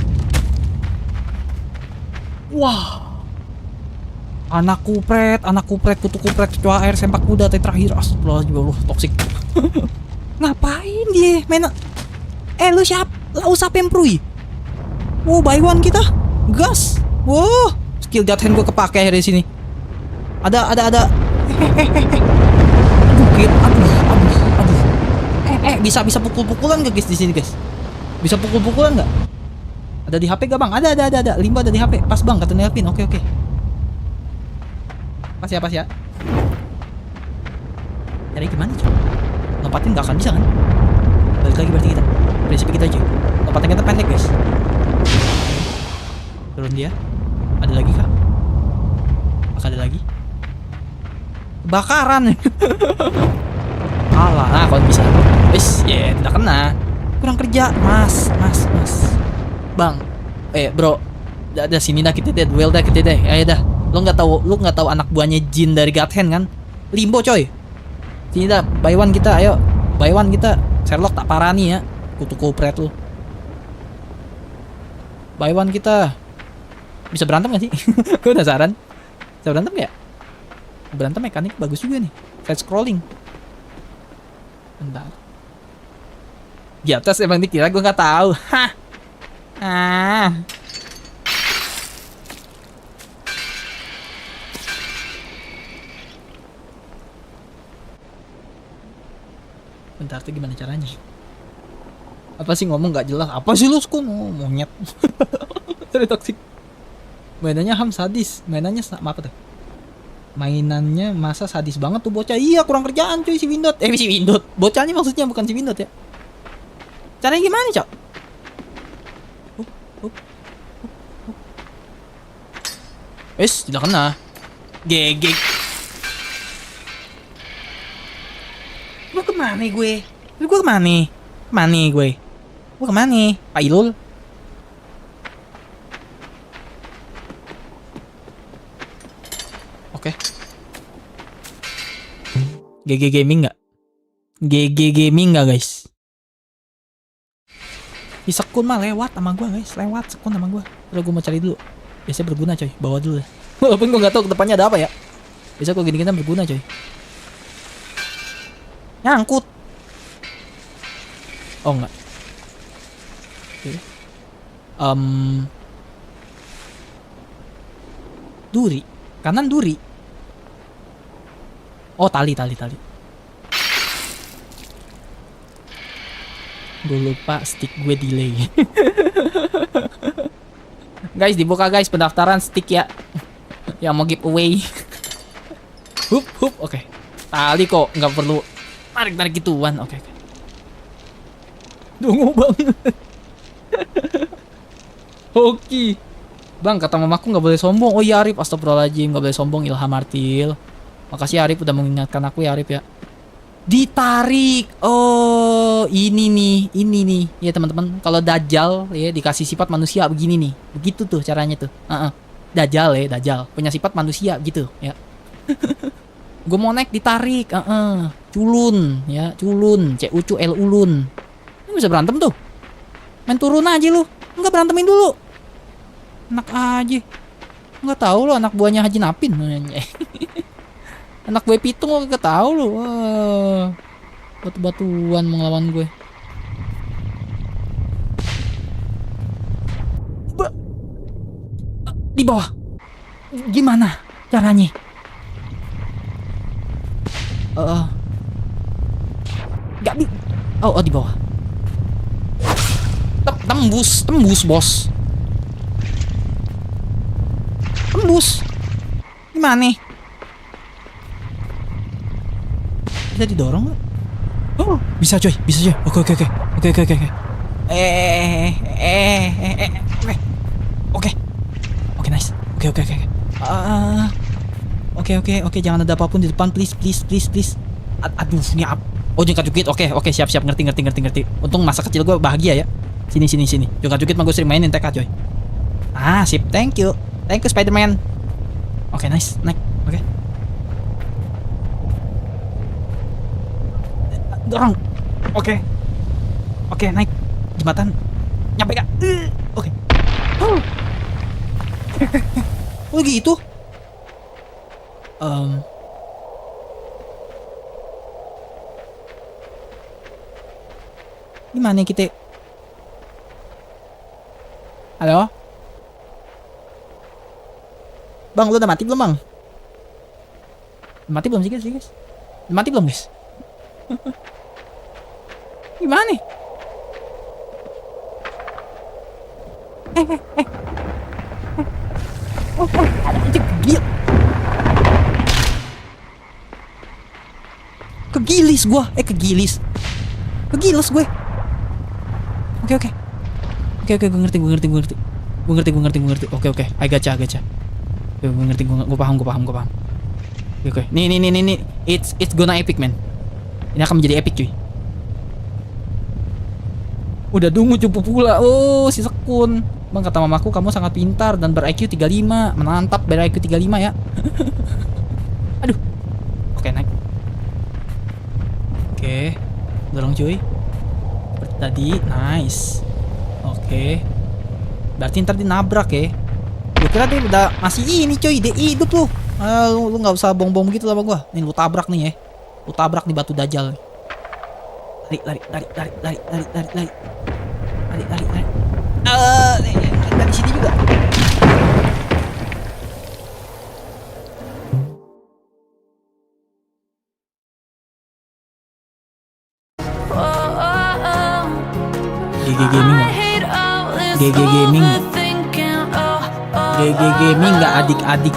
Wah. Anak kupret, kutu kupret, kecoa air, sempak kuda, terakhir. Astagfirullahaladzim, toksik. Ngapain dia? Main. Lu siapa yang prui? Wow, buy one kita. Gas. Wow, skill God Hand gue kepake dari sini. Ada. Aduh. Bisa pukul-pukulan gak guys di sini guys? Bisa pukul-pukulan gak? Ada di HP gak bang? Ada. Limba ada di HP. Pas bang, kata Nelvin. Oke. Pas ya. Jadi gimana cuy? Lompatin gak akan bisa kan? Balik lagi berarti kita. Prinsip kita cuy. Lompatan kita pendek guys. Turun dia. Ada lagi kah? Apakah ada lagi? Kebakaran. Alah, nah kalau bisa. Wis, tidak kena. Kurang kerja, mas. Bang, bro. Ada sini dah kita deh, duel dah kita deh. Ayo dah. Lu nggak tahu anak buahnya Jin dari God Hand kan? Limbo coy. Sini dah, buy one kita, ayo. Buy one kita. Sherlock tak parani ya. Kutu kupret lu. Buy one kita. Bisa berantem gak sih? Gue penasaran. Bisa berantem ya? Berantem mekanik bagus juga nih. Side scrolling. Bentar. Di atas emang dikira gue nggak tahu. Hah. Bentar tuh gimana caranya? Apa sih ngomong nggak jelas? Apa sih lu skun? Oh, monyet. Terus toksik. Mainannya sadis. Apa tuh? Mainannya masa sadis banget tuh bocah. Iya, kurang kerjaan cuy si Windot. Si Windot. Bocahnya maksudnya bukan si Windot ya. Caranya gimana, Cok? Tidak kena. GG. Gue kemana gue? Kemana nih gue? Gue kemana nih? Pak Ilul? Oke. GG Gaming nggak? GG Gaming nggak guys? Di Sekun mah lewat sama gue guys. Lewat Sekun sama gue. Udah gue mau cari dulu. Biasanya berguna coy. Bawa dulu deh. Walaupun gue nggak tahu ke depannya ada apa ya. Biasa kok gini-gini berguna coy. Nyangkut. Oh enggak. Okay. Duri. Kanan duri. Oh tali. Gue lupa stick gue delay. Guys dibuka guys pendaftaran stick ya. Yang mau giveaway. Hup. Oke. Tali kok nggak perlu tarik gituan. Oke. Dungu banget. Oke. Bang kata mamaku nggak boleh sombong. Oh iya Arif, astagfirullahaladzim, nggak boleh sombong. Ilham Artil. Makasih Arif udah mengingatkan aku ya Arif ya. Ditarik. Oh ini nih ya teman-teman. Kalau Dajjal ya dikasih sifat manusia begini nih. Begitu tuh caranya tuh. Dajjal punya sifat manusia gitu ya. Gue mau naik ditarik. Culun ya, culun. C-U-C L ulun. Ini bisa berantem tuh. Main turun aja lu. Enggak berantemin dulu. Enak aja. Enggak tahu lo anak buahnya Haji Napin. Anak gue pitung lo gak tahu lo. Wah. Batu-batuan melawan gue. Di bawah. Gimana caranya? Gak bi. Oh di bawah. Tembus bos. Tembus. Gimana? Bisa didorong nggak? Oh, bisa coy. Oke. Oke, nice. Oke, jangan ada apapun di depan, please. Aduh, ini apa? Oh, jungkat-jungkit. Oke, siap. Ngerti. Untung masa kecil gue bahagia ya. Sini. Jungkat-jungkit mah gue sering mainin TK coy. Sip. Thank you Spider-Man. Oke, nice. Naik. Oke. Dorong. Oke, naik. Jembatan. Nyampe gak? Oke. Oh gitu. Gimana kita? Halo? Bang, lu udah mati belum, Bang? Mati belum sih, guys? Mati belum, guys? Gimana nih? Ada aja kegilis gua. Kegilis gue. Oke, gue ngerti. Oke. I gacha. Gue ngerti, gue paham. Oke. Nih. It's gonna epic, man. Ini akan menjadi epic, cuy. Udah dungu cupu pula. Oh, si Sekun. Bang, kata mamaku kamu sangat pintar dan ber-IQ 35. Menantap ber-IQ 35 ya. Aduh. Oke, naik. Oke. Dorong, cuy. Seperti tadi. Nice. Oke. Berarti ntar dinabrak ya. Gue kira dia udah masih ini, cuy. Dia hidup lu. Lu gak usah bong-bong gitu lah sama gua. Nih lu tabrak nih ya. Lu tabrak nih batu Dajjal. Lari. Dari sini juga. GG Gaming nggak adik-adik.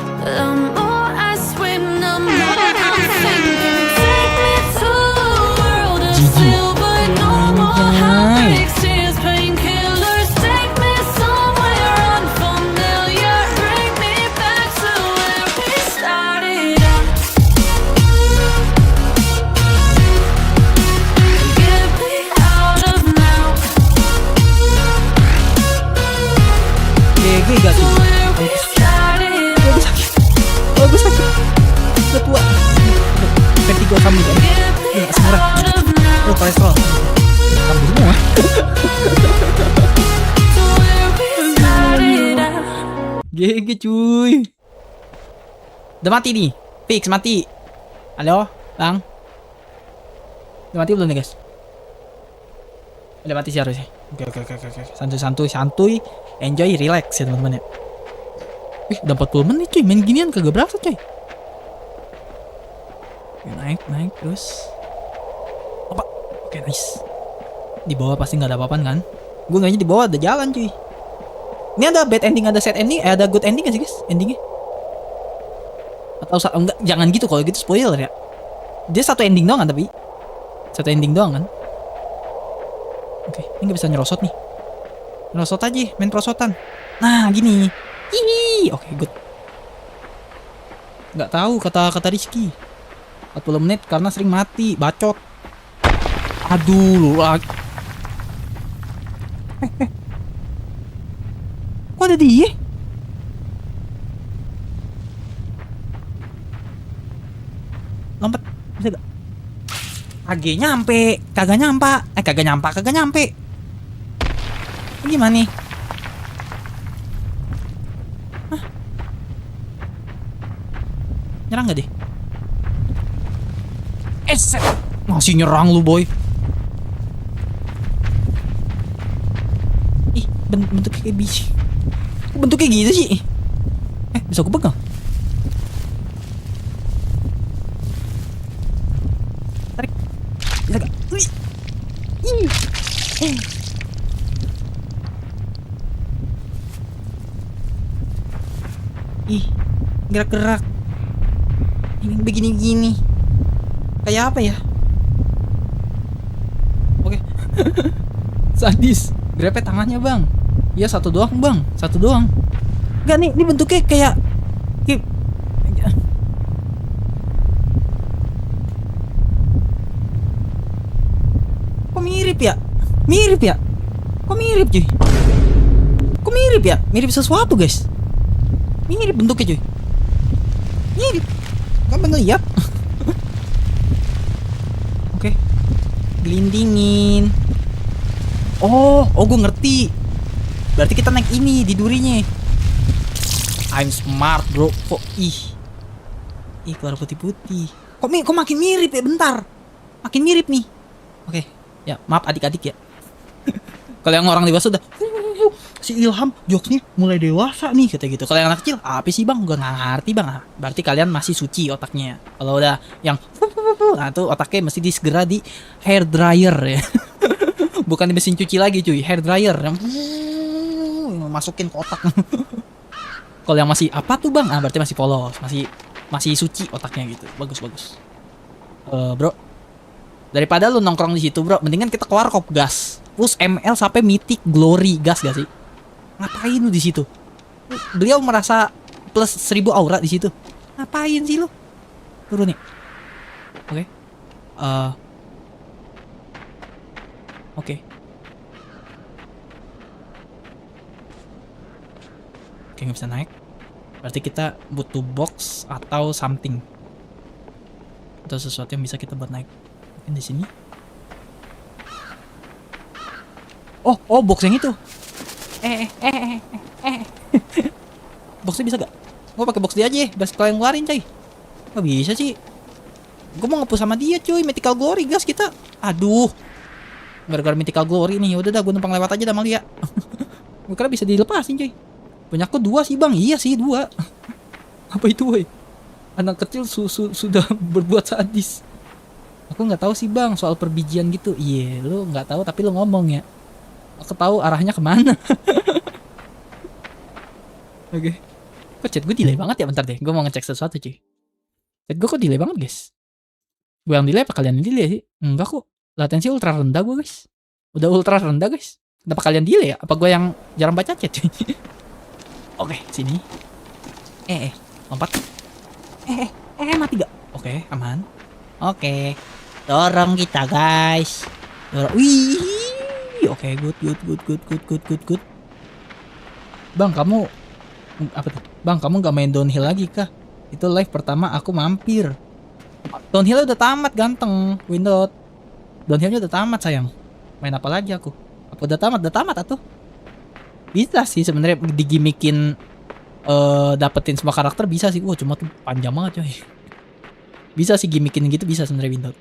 GG cuy. Udah mati nih. Fix mati. Halo, Bang. Udah mati belum nih, guys? Udah mati sih harusnya. Oke. Santuy. Enjoy, relax ya teman-teman ya. Udah 40 menit cuy. Main ginian kagak berasa cuy. Naik terus. Apa? Oke, nice. Di bawah pasti nggak ada apa-apaan kan? Gue nganya di bawah ada jalan cuy. Ini ada bad ending, ada sad ending, ada good ending kan sih guys? Endingnya? Atau enggak? Jangan gitu, kalau gitu spoiler ya. Dia satu ending doang kan tapi? Satu ending doang kan? Oke, ini nggak bisa nyerosot nih. Nyerosot aja, main perosotan. Nah, gini. Hihi, oke, good. Nggak tahu kata Rizky. 40 menit karena sering mati, bacot. Aduh, lu lagi. Kok ada dia? Lompat, bisa gak? Kagak nyampe. Ini gimana nih? Hah? Nyerang gak deh? Set. Masih nyerang lu boy. Ih, bentuknya kayak biji. Bentuknya gitu sih. Bisa aku pegang? Tarik. Bisa gak? Ih, gerak-gerak. Ini begini-gini. Kayak apa ya? Oke. Sadis. Grepet tangannya bang. Iya satu doang bang. Satu doang. Enggak nih, ini bentuknya kayak kok mirip ya? Kok mirip cuy? Kok mirip ya? Mirip sesuatu guys. Mirip bentuknya cuy. Mirip. Gak bener ya? Oke. Gelindingin. Oh, gue ngerti. Berarti kita naik ini di durinya. I'm smart, bro. Kok keluar putih-putih. Kok makin mirip ya? Bentar. Makin mirip nih. Oke. Ya, maaf adik-adik ya. Kalau yang orang dewasa udah si Ilham jokesnya mulai dewasa nih kata gitu. Kalau yang anak kecil apa sih bang? Gue nggak ngerti bang. Berarti kalian masih suci otaknya. Kalau udah yang nah tuh otaknya mesti disegera di hair dryer ya. Bukan di mesin cuci lagi cuy, hair dryer yang masukin ke otak. Kalau yang masih apa tuh bang? Berarti masih polos, masih suci otaknya gitu. Bagus. Bro, daripada lu nongkrong di situ bro, mendingan kita keluar kop gas. Push ML sampai mythic glory gas gak sih? Ngapain lu di situ? Beliau merasa plus 1000 aura di situ. Ngapain sih lu? Turun nih. Oke. Oke. Oke, nggak bisa naik. Berarti kita butuh box atau something. Atau sesuatu yang bisa kita buat naik. Mungkin di sini. Oh, box yang itu. Boxnya bisa gak? Gue pakai box dia aja, biar sekalian ngeluarin coy. Gak bisa sih. Gue mau ngepush sama dia cuy, mythical glory gas kita. Aduh. Gara-gara mythical glory nih, udah dah gue numpang lewat aja dah Malia. Gue kira bisa dilepasin cuy. Punya aku 2 sih bang, iya sih 2. Apa itu woy? Anak kecil sudah berbuat sadis. Aku nggak tahu sih bang soal perbijian gitu. Iya, lu nggak tahu tapi lu ngomong ya. Aku tahu arahnya kemana. Oke. Kok chat gue delay banget ya, bentar deh. Gue mau ngecek sesuatu cuy. Chat gue kok delay banget guys. Gue yang delay apa kalian yang delay sih? Enggak kok. Latensi ultra rendah gue guys. Udah ultra rendah guys. Kenapa kalian delay ya? Apa gue yang jarang baca chat cuy? Oke, sini. Lompat. Mati gak? Oke, aman. Oke. Dorong kita guys. Dorong. Wih. Oke, good. Bang, kamu apa tuh? Bang, kamu gak main downhill lagi kah? Itu live pertama aku mampir. Downhill udah tamat ganteng, Windot. Downhillnya udah tamat sayang. Main apa lagi aku? Apa udah tamat atuh. Bisa sih sebenarnya digimikin dapetin semua karakter bisa sih. Wah, cuma tuh panjang banget coy. Bisa sih gimmickin gitu bisa sebenarnya Windot.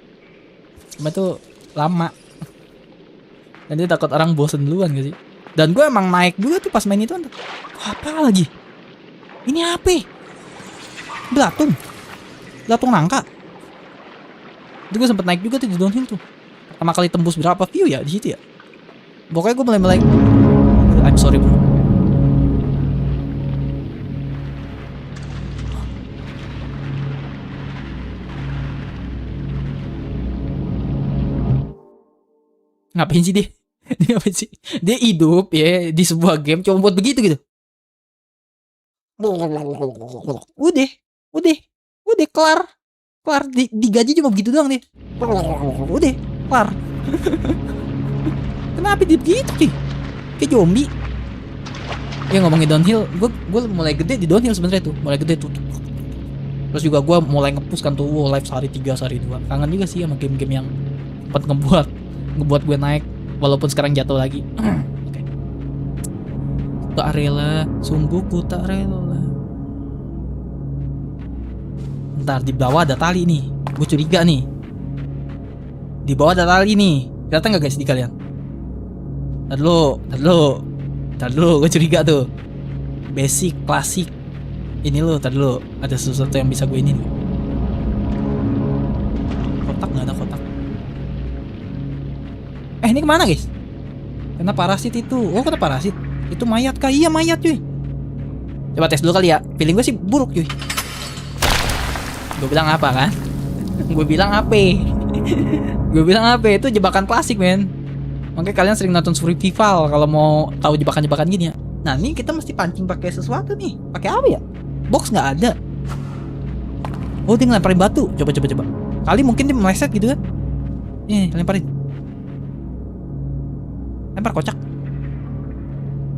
Cuma tuh lama. Nanti takut orang bosen duluan gak sih? Dan gue emang naik juga tuh pas main itu. Apa lagi? Ini apa? Belatung. Belatung nangka. Itu gue sempet naik juga tuh di downhill tuh. Pertama kali tembus berapa view ya di situ ya? Pokoknya gue mulai I'm sorry bro. Ngapain sih dia? Dia ngapain sih? Dia hidup ya di sebuah game cuma buat begitu gitu. Udah kelar. Digaji cuma begitu doang deh. Udah kelar. Kenapa dia begitu sih? Kayak zombie. Ya ngomongin downhill, gue mulai gede di downhill sebenarnya tuh, mulai gede tuh. Terus juga gue mulai ngepush kan tuh, live sehari 3, sehari 2. Kangen juga sih sama game-game yang sempat ngebuat gue naik, walaupun sekarang jatuh lagi. Oke. Tak rela, sungguh ku tak rela. Ntar di bawah ada tali nih, gue curiga nih. Di bawah ada tali nih, kelihatan nggak guys di kalian? Ntar dulu, gue curiga tuh. Basic, klasik. Ini lo, ntar dulu, ada sesuatu yang bisa gue ini nih. Kotak nggak ada kotak. Ini kemana guys? Kena parasit itu. Oh, kena parasit. Itu mayat kah? Iya mayat cuy. Coba tes dulu kali ya. Feeling gue sih buruk cuy. Gue bilang apa kan? Gue bilang apa? Gue bilang apa? Itu jebakan klasik men. Makanya kalian sering nonton survival kalau mau tahu jebakan-jebakan gini ya. Nah ini kita mesti pancing pakai sesuatu nih. Pakai apa ya? Box nggak ada. Oh dia ngelemparin batu. Coba. Kali mungkin dia meleset gitu kan? Nih lemparin. Lempar kocak.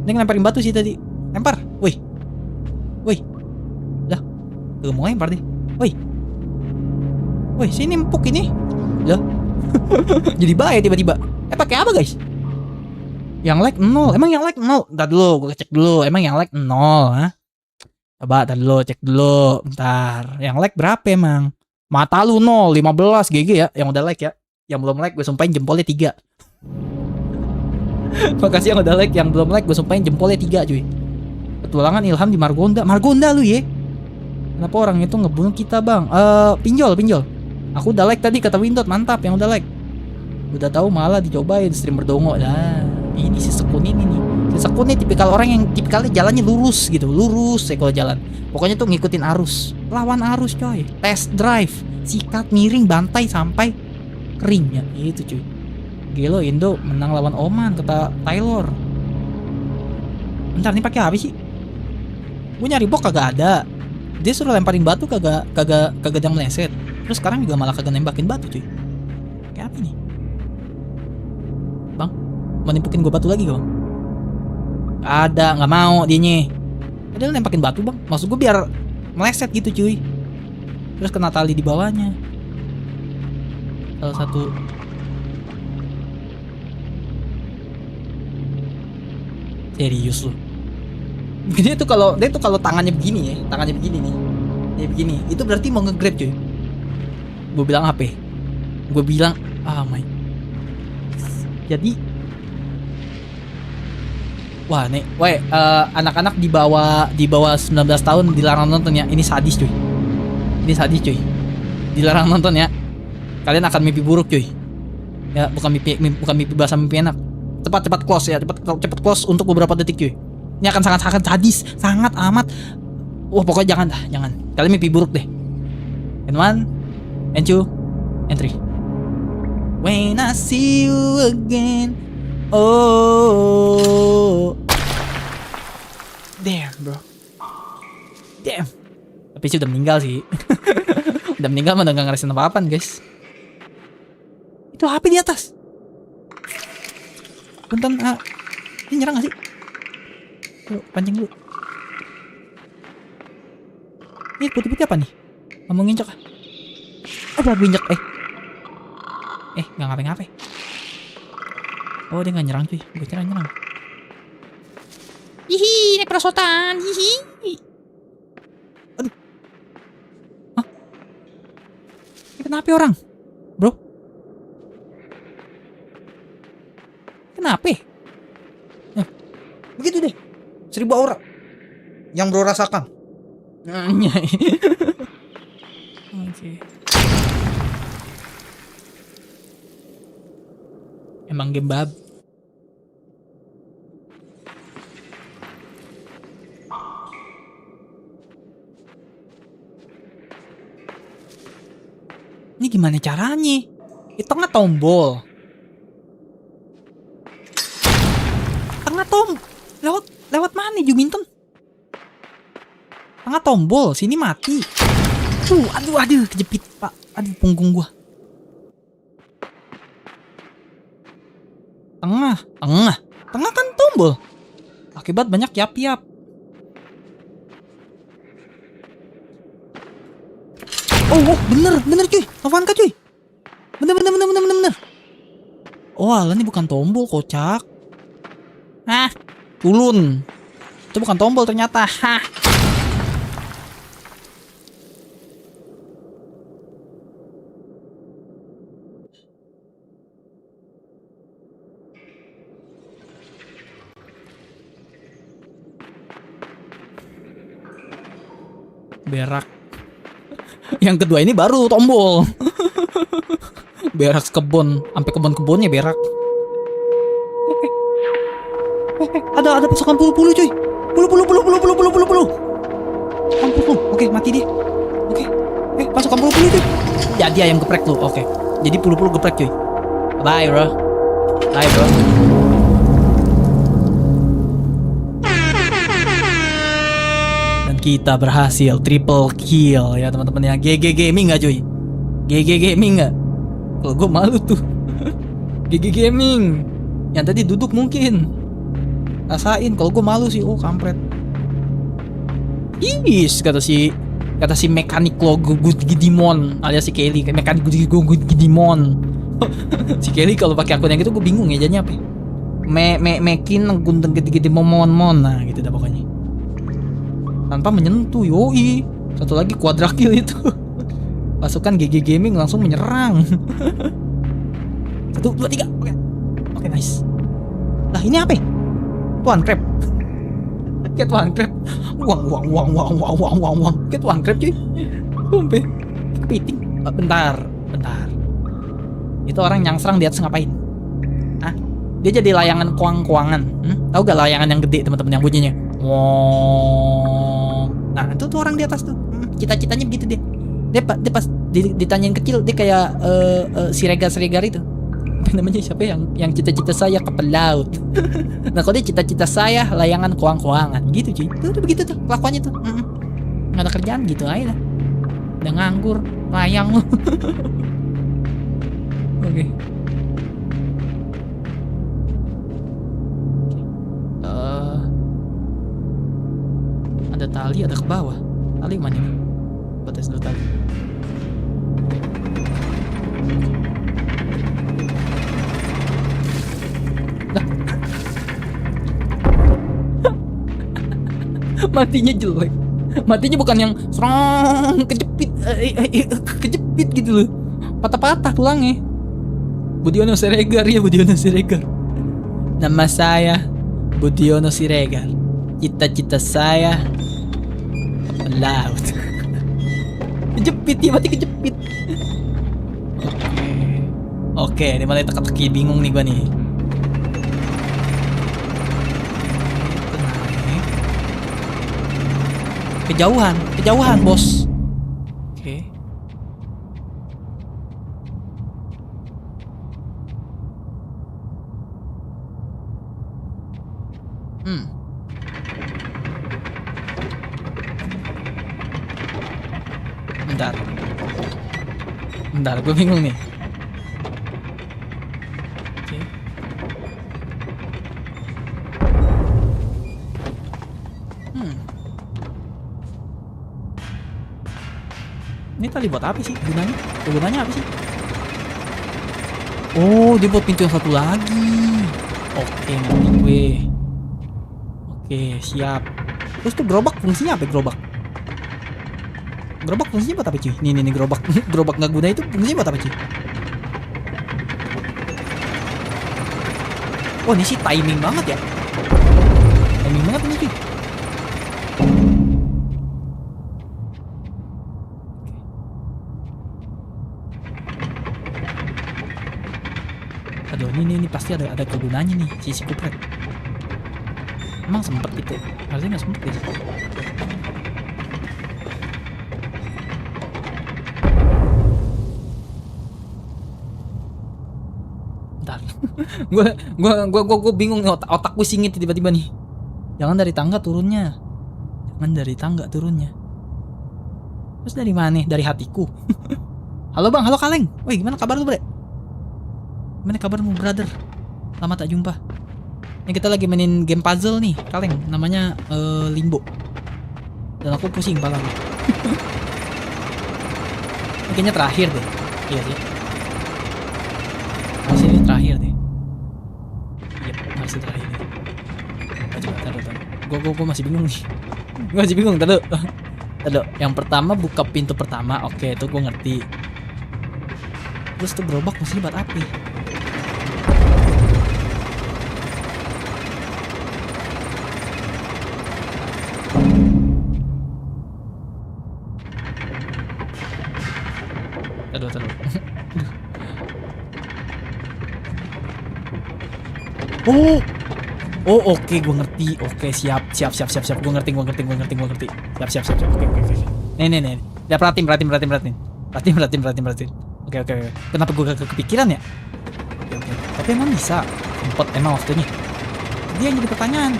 Dia ngelemparin batu sih tadi. Lempar. Wih. Lah. Tuh mau lempar deh. Wih. Sini empuk ini. Lah. Jadi bahaya tiba-tiba. Pakai apa guys? Yang like 0. Emang yang like 0? Ntar dulu, gue cek dulu. Emang yang like 0, ha? Coba, ntar dulu, cek dulu. Bentar. Yang like berapa emang? Mata lu 0, 15 GG ya. Yang udah like ya. Yang belum like gue sumpahin jempolnya 3. Makasih yang udah like. Yang belum like gue sumpahin jempolnya 3 cuy. Petualangan Ilham di Margonda. Margonda lu ya? Kenapa orang itu ngebunuh kita bang? Pinjol. Aku udah like tadi kata Windot. Mantap yang udah like. Udah tahu malah dicobain streamer dongo. Nah, ini si Sekun ini nih. Si Sekun ini tipikal orang yang tipikalnya jalannya lurus gitu, lurus kalau jalan. Pokoknya tuh ngikutin arus, lawan arus coy. Test drive, sikat miring, bantai sampai kering ya. Itu cuy. Gelo Indo menang lawan Oman kata Taylor. Bentar nih pakai apa sih? Gue nyari box kagak ada. Dia suruh lemparin batu kagak ada meleset. Terus sekarang juga malah kagak nembakin batu cuy. Kayak apa nih? Bang, mau nimpukin gue batu lagi gak bang? Ada, nggak mau dianya. Padahal nempakin batu bang. Maksud gue biar meleset gitu cuy. Terus kena tali di bawahnya. Salah satu. Serius loh. Dia tuh kalau tangannya begini ya, tangannya begini nih. Ya begini. Itu berarti mau nge-grab cuy. Gue bilang apa? Gue bilang, my. Jadi wah nih, anak-anak di bawah 19 tahun dilarang nonton ya. Ini sadis cuy. Dilarang nonton ya. Kalian akan mimpi buruk cuy. Ya, bukan mimpi basah, mimpi enak. Cepat close ya, cepat close untuk beberapa detik cuy. Ini akan sangat sadis, sangat amat. Wah, pokoknya jangan. Kalian mimpi buruk deh. And 1 and 2 and 3. When I see you again. Oh. Damn bro. Damn. Tapi sih udah meninggal sih. Udah meninggal mah udah gak ngerasain apa-apaan guys. Itu HP di atas. Bentar, ini nyerang gak sih? Tuh, pancing dulu. Ini putih-putih apa nih? Ngomong nginjek ah. Ada nginjek gak ngapain. Oh dia gak nyerang cuy. Gue kira nyerang. Hihi, naik perosotan. Hihi. Kenapa orang? Bro? Kenapa? Begitu deh. 1000 aura yang bro rasakan. Oke. Emang game bab. Ini gimana caranya? Di tengah tombol. Tengah lewat mana Juminton? Tengah tombol, sini mati. Aduh, kejepit, Pak. Aduh, punggung gua. Tengah kan tombol. Akibat banyak yap-yap. Oh, bener cuy. Novanka cuy. Bener. Oh, alah ini bukan tombol, kocak. Hah, culun. Itu bukan tombol ternyata. Hah. Berak. Yang kedua ini baru tombol. Berak kebun, sampai kebun-kebunnya berak. Ada pasukan puluh cuy. Puluh. Oke, mati dia. Oke. Pasukan puluh cuy. Jadi ayam geprek tuh. Oke. Jadi puluh geprek cuy. Bye, bro. Dan kita berhasil triple kill ya teman-teman ya. GG Gaming nggak cuy? GG Gaming nggak? Kalau gue malu tuh. GG Gaming. Yang tadi duduk mungkin. Rasain kalau gue malu sih. Oh, kampret. Is kata si mekanik lo Good Gidimon alias si Kelly, mekanik Good Gidimon. Si Kelly kalau pakai akun yang gitu gue bingung ya jadinya apa. Mekin gunting gede-gede mon. Nah, gitu dah pokoknya. Tanpa menyentuh. Yoi. Satu lagi quadra kill itu. Pasukan GG Gaming langsung menyerang. 1, 2, 3. Oke, nice. Lah ini apa? Tuan Crab. Kayak Tuan Crab. Uang. Kayak Tuan Crab cuy. Sampai kepiting. Bentar. Itu orang yang serang di atas ngapain? Hah? Dia jadi layangan kuang-kuangan. Tahu gak layangan yang gede teman-teman yang bunyinya? Wong. Nah, itu tuh orang di atas tuh. Cita-citanya begitu dia. Dia pas ditanyain kecil dia kayak Siregar itu. Apa namanya siapa yang cita-cita saya kapal laut. Nah, kalau dia cita-cita saya layangan kuang-kuangan gitu cuy. Tuh begitu tuh kelakuannya tuh. Nggak ada kerjaan gitu aja lah. Udah nganggur, layang lu. Oke. Ada tali, ada ke bawah. Tali mana nih? Buat tes dulu tali. Matinya jelek. Matinya bukan yang serong kejepit gitu loh. Patah-patah tulangnya. Budiono Siregar. Nama saya Budiono Siregar. Cita-cita saya laut. Kejepit dia, mati kejepit. Oke, ini malah teka-teki bingung nih gua nih. Kejauhan bos. Oke. Bentar, gue bingung nih. Oke. Ini tali buat apa sih gunanya? Gunanya apa sih? Oh, dia buat pintu yang satu lagi. Oke, ngerti gue. Oke, siap. Terus tuh gerobak fungsinya apa gerobak? Gerobak fungsinya buat apa cuy? Nih gerobak. Gerobak nggak guna itu fungsinya buat apa cuy? Oh ini sih timing banget ya. Timing banget ini cuy. Aduh ini pasti ada kegunaannya nih si kupret. Emang sempet gitu? Harusnya nggak sempet guys. Bentar. gue bingung otakku singit tiba-tiba nih. Jangan dari tangga turunnya. Terus dari mana? Dari hatiku. Halo bang, halo kaleng. Woi gimana kabar lu bre? Gimana kabarmu brother? Lama tak jumpa. Ini kita lagi mainin game puzzle nih kaleng. Namanya Limbo. Dan aku pusing pala. Kayaknya terakhir deh. Iya sih. Masih ini terakhir deh. Iya masih terakhir deh. Coba taruh. Gue masih bingung nih. Gue masih bingung taruh. Yang pertama buka pintu pertama, oke itu gue ngerti. Terus tuh gerobak mesti buat apa? Taruh. Oh oke gue ngerti. Oke siap. Gue ngerti. Siap. Oke. Nih. Ya perhatiin. Oke. Kenapa gue gak kepikiran ya? Oke. Tapi emang bisa. Sempet emang waktunya. Dia yang jadi pertanyaan.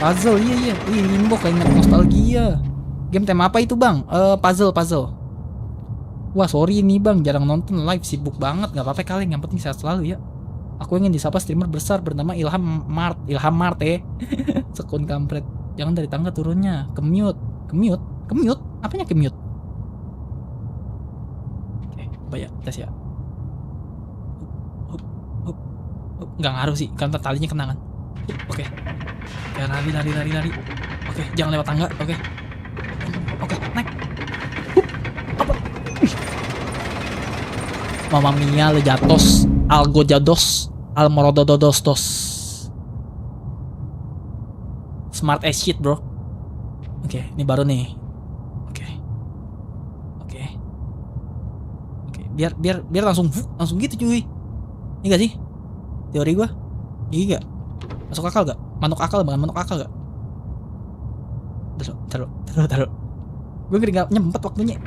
Puzzle, iya. Limbo kayak inget nostalgia. Game tema apa itu bang? Puzzle. Wah sorry nih bang, jarang nonton live, sibuk banget. Gak apa-apa kali, yang penting sehat selalu ya. Aku ingin disapa streamer besar bernama Ilham Mart Sekun kampret. Jangan dari tangga turunnya. Kemute. Apanya kemute? Oke, coba ya, tes ya. Nggak ngaruh sih, kan talinya kena kan. Oke. Lari. Oke, jangan lewat tangga. Oke, naik. Apa? Mamma mia, lejatos, algojados, almorodododos. Smart as shit, bro. Oke, ini baru nih. Oke. Biar langsung gitu cuy. Ini gak sih? Teori gua. Gigi gak? Masuk akal gak? Manuk akal gak? Taruh. Gue gak nyempet waktunya.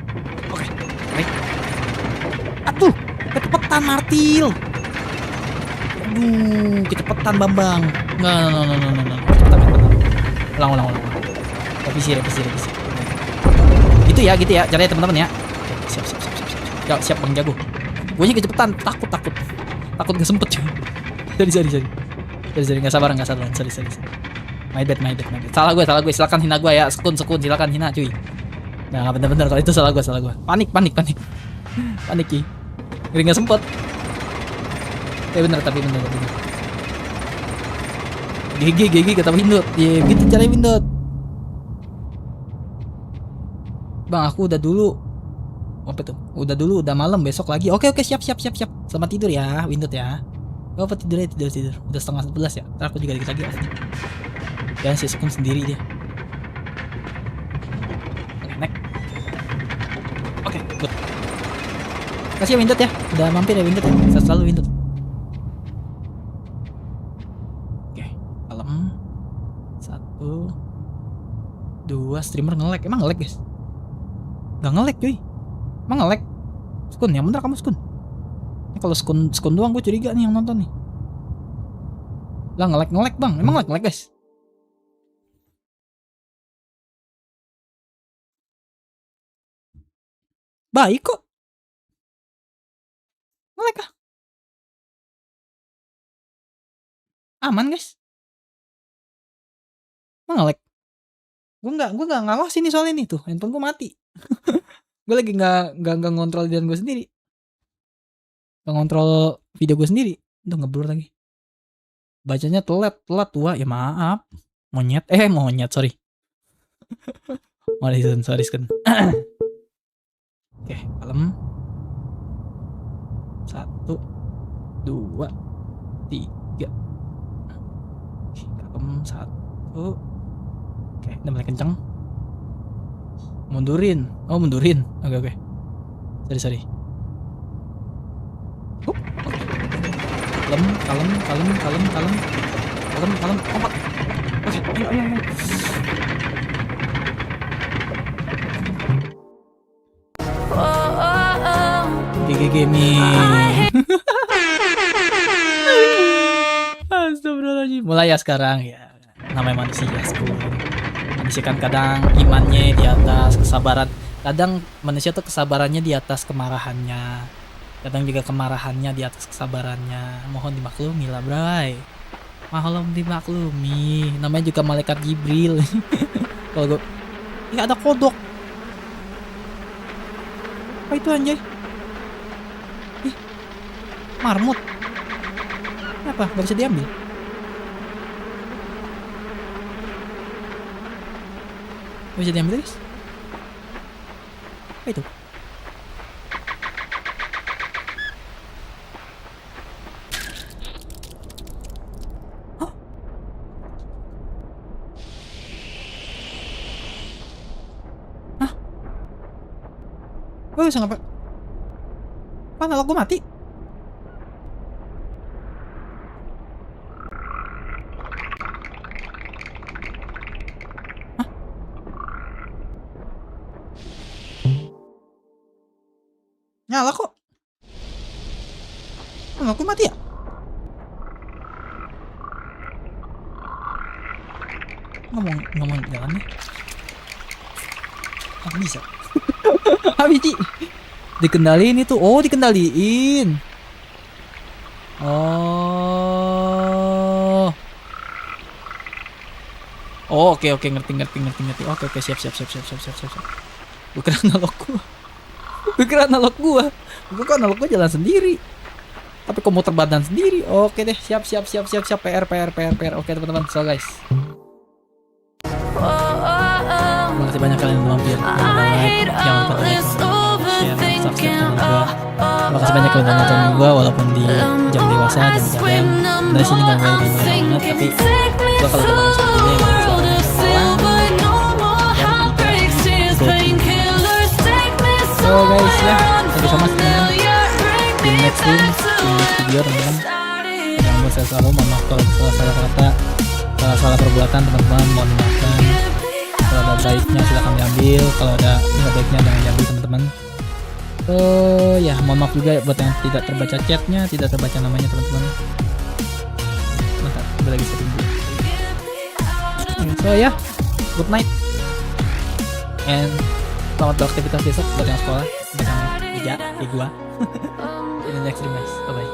Oke. Aduh, kecepatan Martil. Aduh, kecepatan Bambang. Nggak. Kecepatan. Ulang. Revisi. Gitu ya, caranya teman-teman ya. Siap Bang Jago. Gue nya kecepatan, takut gak sempet cuy. Sorry, nggak sabar. Sorry. My bad. Salah gue. Silakan hina gue ya. Sekun. Silakan hina cuy. Nah, bener kalau itu salah gue. Panik. Panik ki. Ngeri nggak sempet. Bener. GG kata Windot. Iya, gitu caranya Windot. Bang, aku udah dulu. Apa tuh? Udah malam, besok lagi. Oke, siap. Selamat tidur ya, Windot ya. Apa tidur. Udah 10:30 ya. Ntar aku juga dikit lagi off. Jangan si Sekun sendiri dia. Oke, next. Oke, good. Kasih ya Windot ya. Udah mampir ya Windot ya. Saya selalu Windot. Oke, kalem. 1 2 streamer nge-lag. Emang nge-lag guys? Gak nge-lag cuy. Emang nge-lag? Sekun, yang bener kamu Sekun. Ini kalau Sekun doang gue curiga nih yang nonton nih. Lah nge-lag bang. Emang nge-lag guys? Baik kok. Nge-lag kah? Aman guys. Emang nge-lag? Gue nggak ngawas ini soal ini tuh. Handphone gue mati. Gue lagi nggak ngontrol diri gue sendiri. Nggak ngontrol video gue sendiri. Udah ngeblur lagi. Bacanya telat tua. Ya maaf. Monyet sorry. Sorry Sekun. Oke, kalem. 1, 2, 3. Kalem 1. Oke, udah mulai kenceng. Mundurin. Oh, mundurin. Oke. Sorry. Oke. Kalem. Kompak. Oke, ayo. GG Gaming. Astagfirullahaladzim. Mulai ya sekarang ya. Namanya manusia manusia kan kadang imannya di atas kesabaran. Kadang manusia tuh kesabarannya di atas kemarahannya. Kadang juga kemarahannya di atas kesabarannya. Mohon dimaklumi lah, bray. Mohon dimaklumi. Namanya juga malaikat Jibril. Kalau gue, ini ada kodok. Apa itu anjay? Ih, marmut. Kenapa? Gak bisa diambil? Gak bisa diambil guys? Apa itu? Hah? Hah? Gue bisa ngapa? Panel gue mati? Nyala kok. Aku mati ya? Ngomong jalan nih. Apa bisa? Habis dikendaliin itu. Oh, dikendaliin. Oh, oke, ngerti. Oke, siap. Gue kira analog gua. Gue kira analog gua jalan sendiri. Tapi kok muter badan sendiri. Oke deh, siap. PR. Oke teman-teman, so guys. Terima kasih banyak kalian yang mampir. Jangan lupa like, share, subscribe channel gua. Terima kasih banyak kalian yang nonton gua walaupun di jam dewasa, jam begadang. Dari sini gak boleh banyak banget, tapi gua kalau udah malam seperti ini emang so guys ya, thank you so much teman-teman. Di next video teman-teman. Jangan lupa saya selalu mohon maaf kalau salah kata, salah perbuatan teman-teman, mohon dimaafkan. Kalau ada baiknya silahkan diambil, kalau ada nggak baiknya jangan diambil teman-teman. So ya, mohon maaf juga buat yang tidak terbaca chatnya, tidak terbaca namanya teman-teman. Bentar, gue lagi setting dulu. So ya, good night and selamat beraktivitas besok buat yang sekolah, buat yang kerja, kayak gua. In the next stream guys, bye.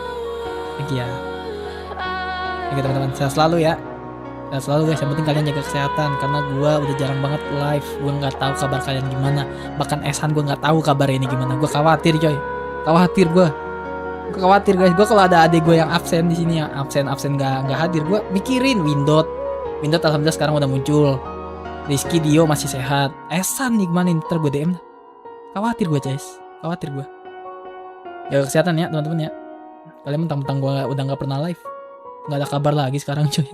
Thank you ya. Oke teman-teman, sehat selalu ya. Sehat selalu guys, yang penting kalian jaga kesehatan. Karena gua udah jarang banget live, gua nggak tahu kabar kalian gimana. Bahkan Esan gua nggak tahu kabar ini gimana. Gua khawatir coy, khawatir guys. Gua kalau ada adik gua yang absen di sini, yang absen nggak hadir, gua mikirin Windows alhamdulillah sekarang udah muncul. Rizky Dio masih sehat. Esan nih gimana, ntar gue DM. Khawatir gue guys, jaga kesehatan ya teman-teman ya. Kalian mentang-mentang gue udah nggak pernah live, nggak ada kabar lagi sekarang coy.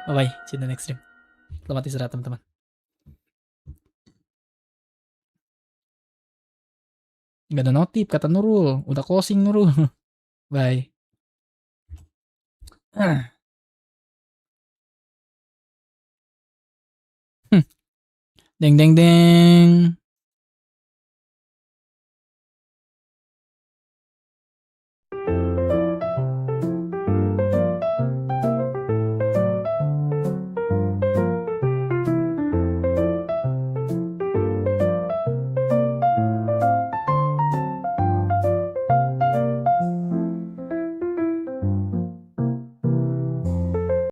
Bye, see you in the next stream. Selamat istirahat teman-teman. Nggak ada notif kata Nurul, udah closing Nurul. Bye. Deng.